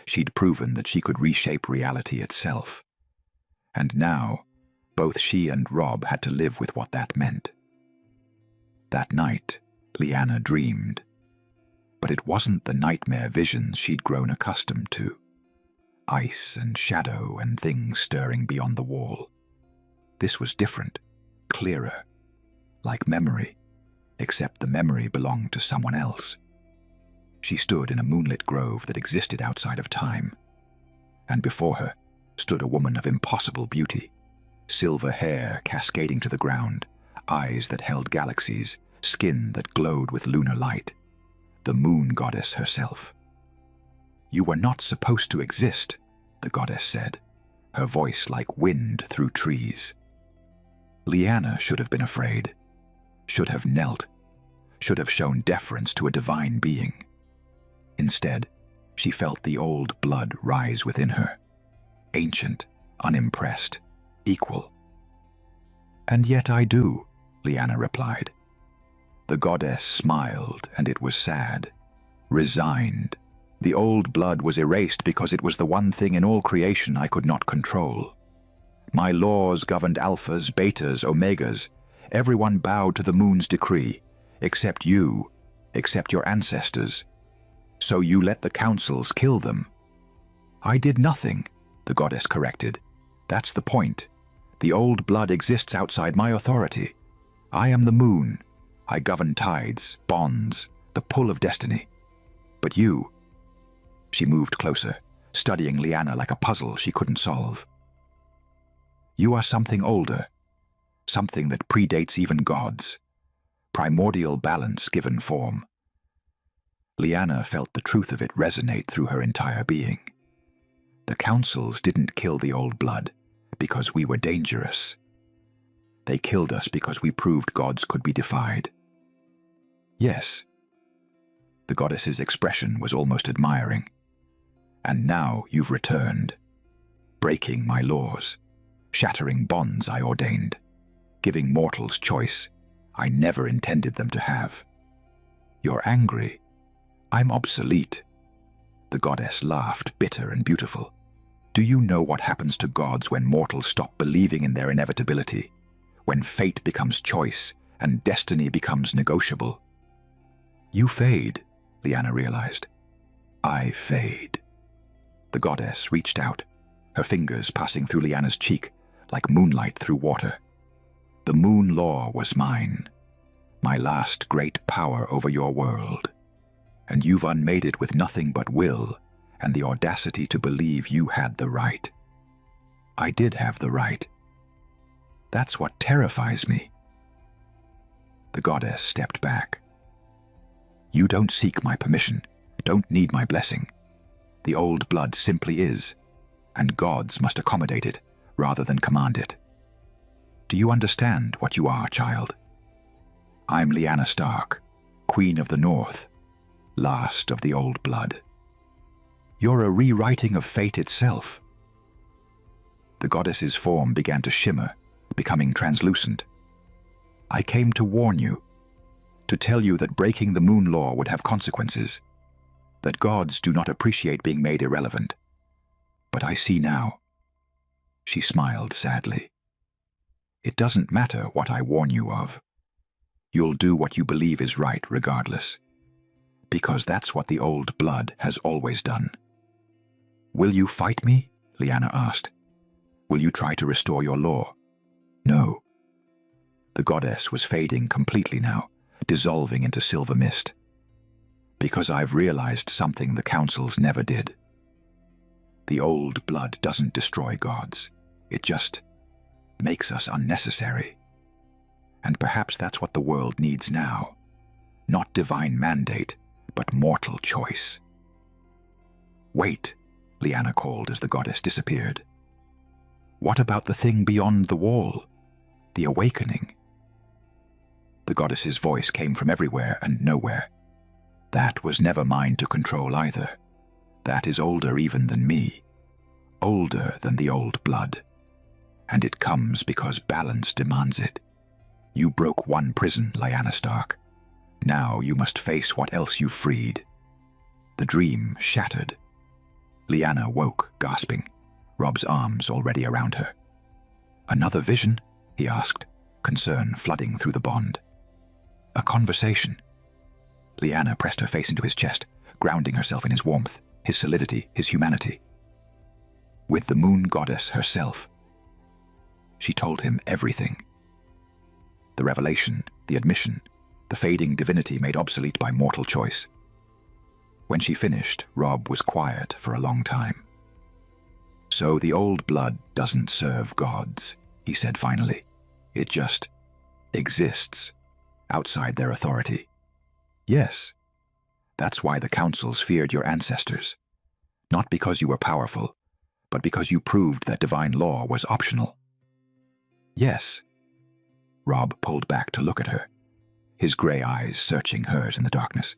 She'd proven that she could reshape reality itself. And now, both she and Robb had to live with what that meant. That night, Lyanna dreamed. But it wasn't the nightmare visions she'd grown accustomed to. Ice and shadow and things stirring beyond the wall. This was different, clearer, like memory, except the memory belonged to someone else. She stood in a moonlit grove that existed outside of time, and before her stood a woman of impossible beauty, silver hair cascading to the ground, eyes that held galaxies, skin that glowed with lunar light, the moon goddess herself. "You were not supposed to exist," the goddess said, her voice like wind through trees. Lyanna should have been afraid, should have knelt, should have shown deference to a divine being. Instead, she felt the old blood rise within her, ancient, unimpressed, equal. "And yet I do," Lyanna replied. The goddess smiled, and it was sad, resigned. The old blood was erased because it was the one thing in all creation I could not control. My laws governed alphas, betas, omegas. Everyone bowed to the moon's decree, except you, except your ancestors. So you let the councils kill them. "I did nothing," the goddess corrected. "That's the point. The old blood exists outside my authority. I am the moon. I govern tides, bonds, the pull of destiny. But you—" She moved closer, studying Lyanna like a puzzle she couldn't solve. "You are something older, something that predates even gods. Primordial balance given form." Lyanna felt the truth of it resonate through her entire being. The councils didn't kill the old blood because we were dangerous. They killed us because we proved gods could be defied. "Yes." The goddess's expression was almost admiring. "And now you've returned, breaking my laws, shattering bonds I ordained, giving mortals choice I never intended them to have. You're angry. I'm obsolete." The goddess laughed, bitter and beautiful. "Do you know what happens to gods when mortals stop believing in their inevitability? When fate becomes choice and destiny becomes negotiable?" "You fade," Lyanna realized. "I fade." The goddess reached out, her fingers passing through Lyanna's cheek like moonlight through water. "The moon law was mine, my last great power over your world. And you've unmade it with nothing but will and the audacity to believe you had the right. I did have the right. That's what terrifies me." The goddess stepped back. "You don't seek my permission, don't need my blessing. The old blood simply is, and gods must accommodate it rather than command it. Do you understand what you are, child? I'm Lyanna Stark, Queen of the North, last of the old blood. You're a rewriting of fate itself." The goddess's form began to shimmer, becoming translucent. "I came to warn you. to tell you that breaking the moon law would have consequences, that gods do not appreciate being made irrelevant. But I see now." She smiled sadly. "It doesn't matter what I warn you of. You'll do what you believe is right regardless, because that's what the old blood has always done." "Will you fight me?" Lyanna asked. "Will you try to restore your law?" "No." The goddess was fading completely now, dissolving into silver mist. "Because I've realized something the councils never did. The old blood doesn't destroy gods. It just makes us unnecessary. And perhaps that's what the world needs now. Not divine mandate, but mortal choice." "Wait," Lyanna called as the goddess disappeared. "What about the thing beyond the wall? The awakening?" The goddess's voice came from everywhere and nowhere. "That was never mine to control either. That is older even than me. Older than the old blood. And it comes because balance demands it. You broke one prison, Lyanna Stark. Now you must face what else you freed." The dream shattered. Lyanna woke, gasping, Robb's arms already around her. "Another vision?" he asked, concern flooding through the bond. "A conversation." Lyanna pressed her face into his chest, grounding herself in his warmth, his solidity, his humanity. With the moon goddess herself. She told him everything. The revelation, the admission, the fading divinity made obsolete by mortal choice. When she finished, Robb was quiet for a long time. "So the old blood doesn't serve gods," he said finally. "It just exists, outside their authority." "Yes. That's why the councils feared your ancestors. Not because you were powerful, but because you proved that divine law was optional." "Yes." Robb pulled back to look at her, his gray eyes searching hers in the darkness.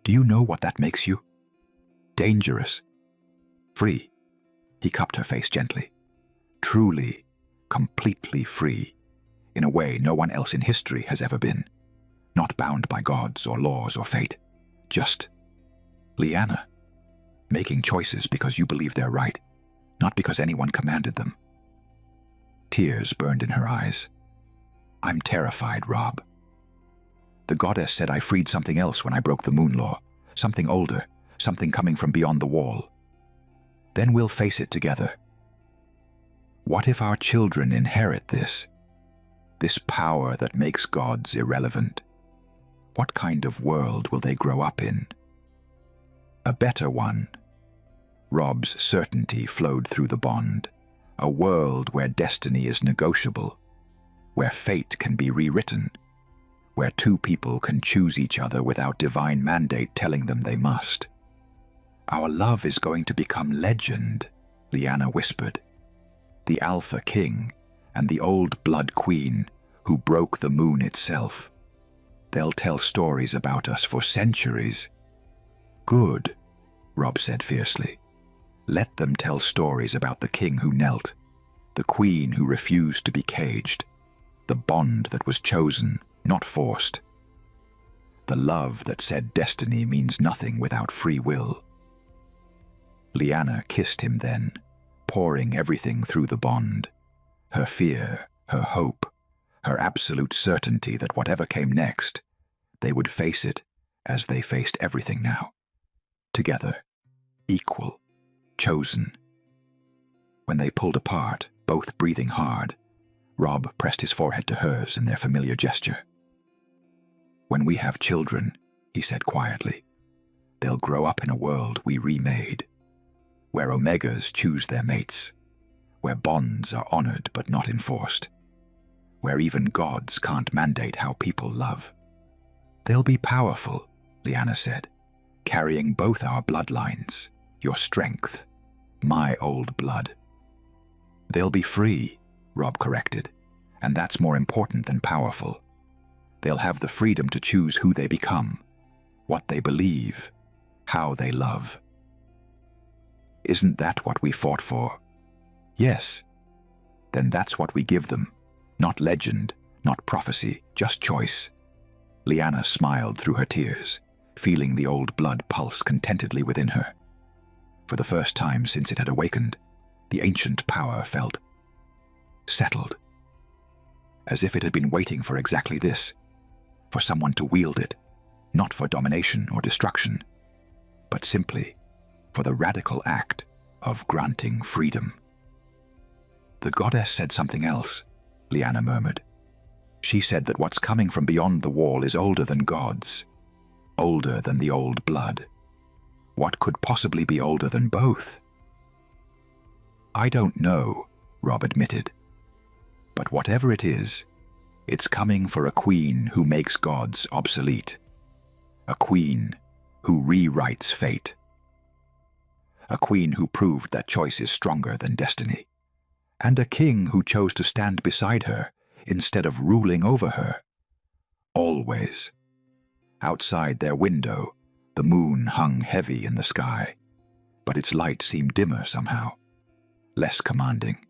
"Do you know what that makes you? Dangerous. Free." He cupped her face gently. "Truly, completely free, in a way no one else in history has ever been. Not bound by gods or laws or fate. Just Lyanna. Making choices because you believe they're right, not because anyone commanded them." Tears burned in her eyes. "I'm terrified, Robb. The goddess said I freed something else when I broke the moon law, something older, something coming from beyond the wall. Then we'll face it together. What if our children inherit this? This power that makes gods irrelevant? What kind of world will they grow up in? A better one." Robb's certainty flowed through the bond. A world where destiny is negotiable, where fate can be rewritten, where two people can choose each other without divine mandate telling them they must. "Our love is going to become legend," Lyanna whispered. "The Alpha King and the old blood queen who broke the moon itself. They'll tell stories about us for centuries." "Good," Robb said fiercely. "Let them tell stories about the king who knelt, the queen who refused to be caged, the bond that was chosen, not forced, the love that said destiny means nothing without free will." Lyanna kissed him then, pouring everything through the bond. Her fear, her hope, her absolute certainty that whatever came next, they would face it as they faced everything now. Together, equal, chosen. When they pulled apart, both breathing hard, Robb pressed his forehead to hers in their familiar gesture. "When we have children," he said quietly, "they'll grow up in a world we remade, where Omegas choose their mates, where bonds are honored but not enforced, where even gods can't mandate how people love. They'll be powerful," Lyanna said, "carrying both our bloodlines, your strength, my old blood." "They'll be free," Robb corrected, "and that's more important than powerful. They'll have the freedom to choose who they become, what they believe, how they love." "Isn't that what we fought for?" "Yes." "Then that's what we give them. Not legend, not prophecy, just choice. Lyanna smiled through her tears, feeling the old blood pulse contentedly within her. For the first time since it had awakened, the ancient power felt settled, as if it had been waiting for exactly this, for someone to wield it, not for domination or destruction, but simply for the radical act of granting freedom. The goddess said something else, Lyanna murmured. She said that what's coming from beyond the wall is older than gods, older than the old blood. What could possibly be older than both? I don't know, Robb admitted. But whatever it is, it's coming for a queen who makes gods obsolete. A queen who rewrites fate. A queen who proved that choice is stronger than destiny. And a king who chose to stand beside her instead of ruling over her. Always. Outside their window, the moon hung heavy in the sky, but its light seemed dimmer somehow, less commanding,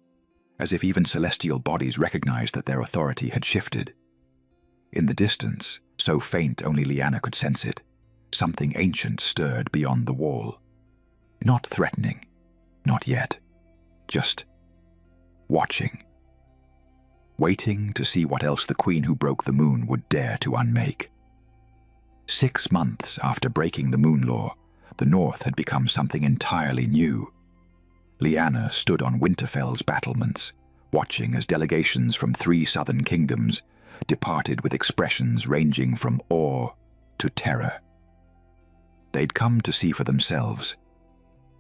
as if even celestial bodies recognized that their authority had shifted. In the distance, so faint only Lyanna could sense it, something ancient stirred beyond the wall. Not threatening, not yet, just watching. Waiting to see what else the queen who broke the moon would dare to unmake. 6 months after breaking the moon law, the North had become something entirely new. Lyanna stood on Winterfell's battlements, watching as delegations from 3 southern kingdoms departed with expressions ranging from awe to terror. They'd come to see for themselves.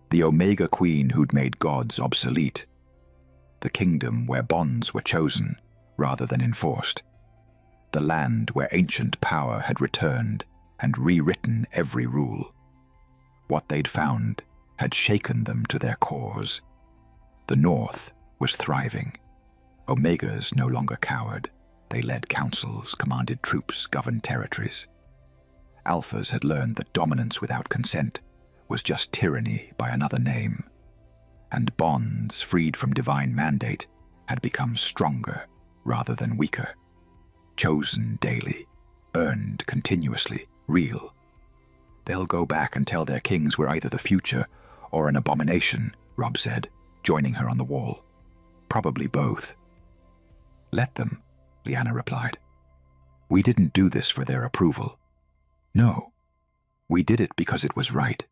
The Omega Queen who'd made gods obsolete. The kingdom where bonds were chosen rather than enforced. The land where ancient power had returned and rewritten every rule. What they'd found had shaken them to their cores. The North was thriving. Omegas no longer cowered. They led councils, commanded troops, governed territories. Alphas had learned that dominance without consent was just tyranny by another name. And bonds, freed from divine mandate, had become stronger rather than weaker. Chosen daily, earned continuously, real. They'll go back and tell their kings we're either the future or an abomination, Robb said, joining her on the wall. Probably both. Let them, Lyanna replied. We didn't do this for their approval. No, we did it because it was right.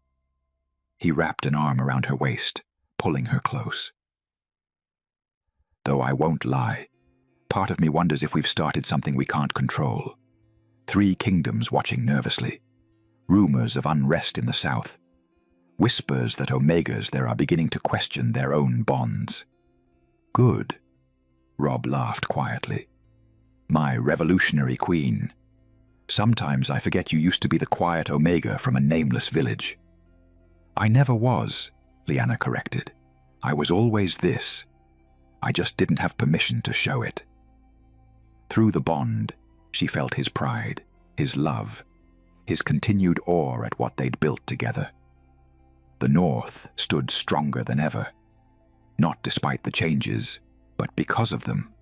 He wrapped an arm around her waist, pulling her close. Though I won't lie, part of me wonders if we've started something we can't control. 3 kingdoms watching nervously. Rumors of unrest in the south. Whispers that Omegas there are beginning to question their own bonds. Good. Robb laughed quietly. My revolutionary queen. Sometimes I forget you used to be the quiet Omega from a nameless village. I never was, Lyanna corrected. I was always this. I just didn't have permission to show it. Through the bond, she felt his pride, his love, his continued awe at what they'd built together. The North stood stronger than ever, not despite the changes, but because of them.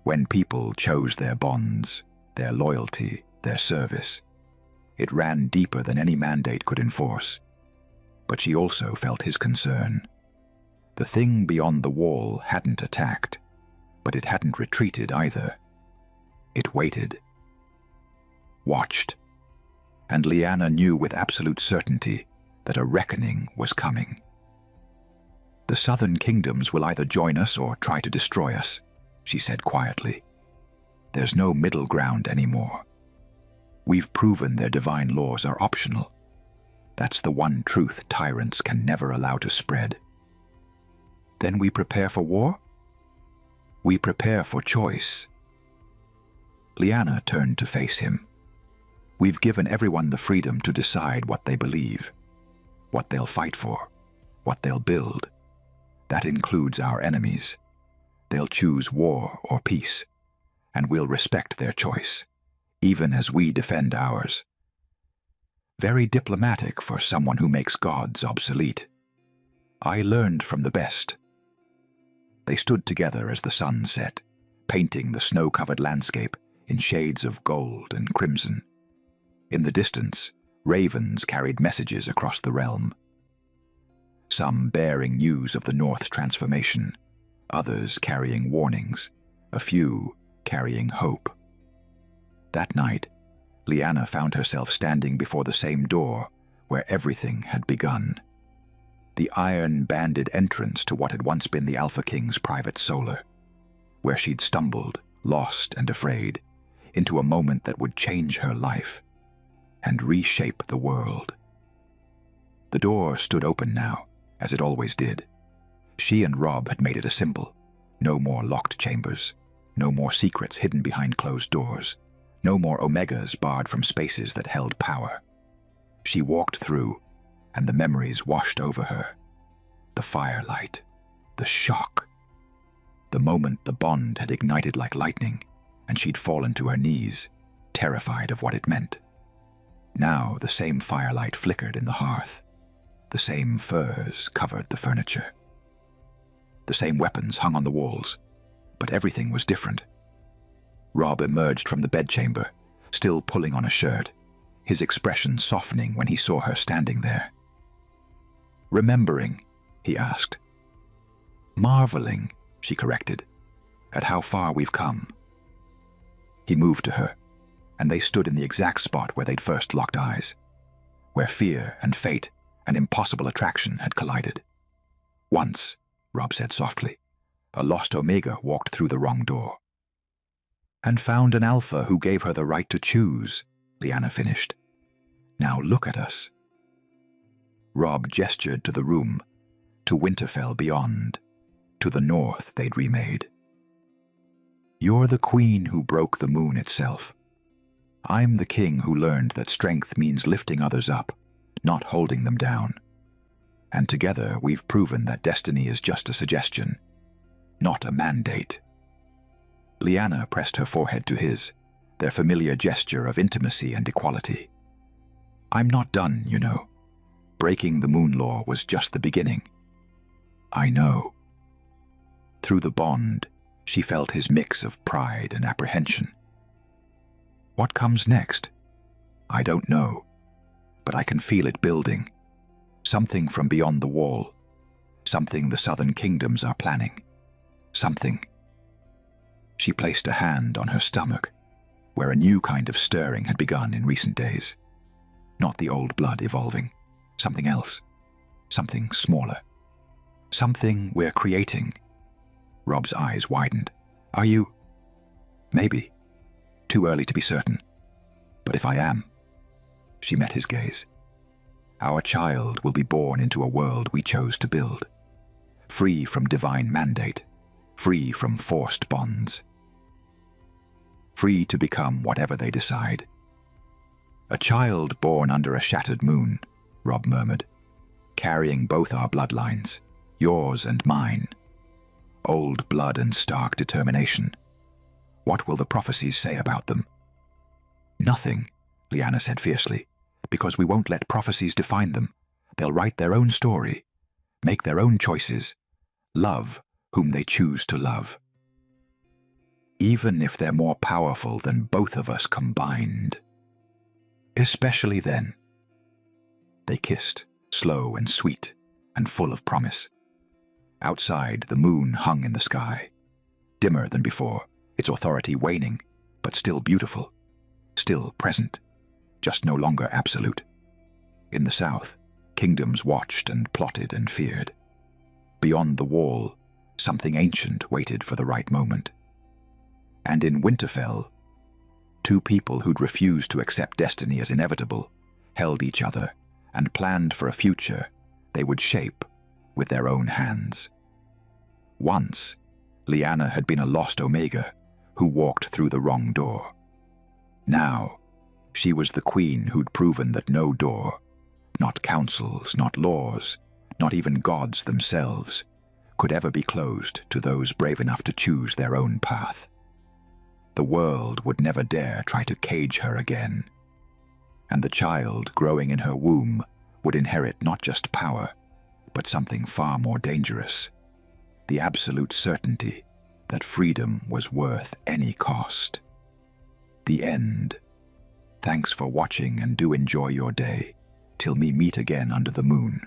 When people chose their bonds, their loyalty, their service, it ran deeper than any mandate could enforce. But she also felt his concern. The thing beyond the wall hadn't attacked, but it hadn't retreated either. It waited. Watched. And Lyanna knew with absolute certainty that a reckoning was coming. The southern kingdoms will either join us or try to destroy us, she said quietly. There's no middle ground anymore. We've proven their divine laws are optional. That's the one truth tyrants can never allow to spread. Then we prepare for war? We prepare for choice. Lyanna turned to face him. We've given everyone the freedom to decide what they believe, what they'll fight for, what they'll build. That includes our enemies. They'll choose war or peace, and we'll respect their choice, even as we defend ours. Very diplomatic for someone who makes gods obsolete. I learned from the best. They stood together as the sun set, painting the snow-covered landscape in shades of gold and crimson. In the distance, ravens carried messages across the realm, some bearing news of the North's transformation, others carrying warnings, a few carrying hope. That night, Lyanna found herself standing before the same door where everything had begun. The iron-banded entrance to what had once been the Alpha King's private solar, where she'd stumbled, lost and afraid, into a moment that would change her life and reshape the world. The door stood open now, as it always did. She and Robb had made it a symbol. No more locked chambers, no more secrets hidden behind closed doors, no more Omegas barred from spaces that held power. She walked through, and the memories washed over her. The firelight, the shock. The moment the bond had ignited like lightning, and she'd fallen to her knees, terrified of what it meant. Now the same firelight flickered in the hearth. The same furs covered the furniture. The same weapons hung on the walls, but everything was different. Robb emerged from the bedchamber, still pulling on a shirt, his expression softening when he saw her standing there. "Remembering?" he asked. "Marveling," she corrected, "at how far we've come." He moved to her, and they stood in the exact spot where they'd first locked eyes, where fear and fate and impossible attraction had collided. "Once," Robb said softly, "a lost Omega walked through the wrong door." "And found an Alpha who gave her the right to choose," Lyanna finished. "Now look at us." Robb gestured to the room, to Winterfell beyond, to the North they'd remade. "You're the queen who broke the moon itself. I'm the king who learned that strength means lifting others up, not holding them down. And together we've proven that destiny is just a suggestion, not a mandate." Lyanna pressed her forehead to his, their familiar gesture of intimacy and equality. "I'm not done, you know. Breaking the moon law was just the beginning." "I know." Through the bond, she felt his mix of pride and apprehension. "What comes next?" "I don't know, but I can feel it building. Something from beyond the wall. Something the Southern Kingdoms are planning. Something." She placed a hand on her stomach, where a new kind of stirring had begun in recent days. Not the old blood evolving. Something else. Something smaller. Something we're creating. Robb's eyes widened. "Are you?" "Maybe. Too early to be certain. But if I am..." She met his gaze. "Our child will be born into a world we chose to build. Free from divine mandate. Free from forced bonds. Free to become whatever they decide." "A child born under a shattered moon," Robb murmured, "carrying both our bloodlines, yours and mine. Old blood and stark determination. What will the prophecies say about them?" "Nothing," Lyanna said fiercely, "because we won't let prophecies define them. They'll write their own story, make their own choices, love whom they choose to love. Even if they're more powerful than both of us combined. Especially then." They kissed, slow and sweet, and full of promise. Outside, the moon hung in the sky, dimmer than before, its authority waning, but still beautiful, still present, just no longer absolute. In the south, kingdoms watched and plotted and feared. Beyond the wall, something ancient waited for the right moment. And in Winterfell, two people who'd refused to accept destiny as inevitable held each other and planned for a future they would shape with their own hands. Once, Lyanna had been a lost Omega who walked through the wrong door. Now, she was the queen who'd proven that no door, not councils, not laws, not even gods themselves, could ever be closed to those brave enough to choose their own path. The world would never dare try to cage her again. And the child growing in her womb would inherit not just power, but something far more dangerous: the absolute certainty that freedom was worth any cost. The end. Thanks for watching and do enjoy your day. Till me meet again under the moon.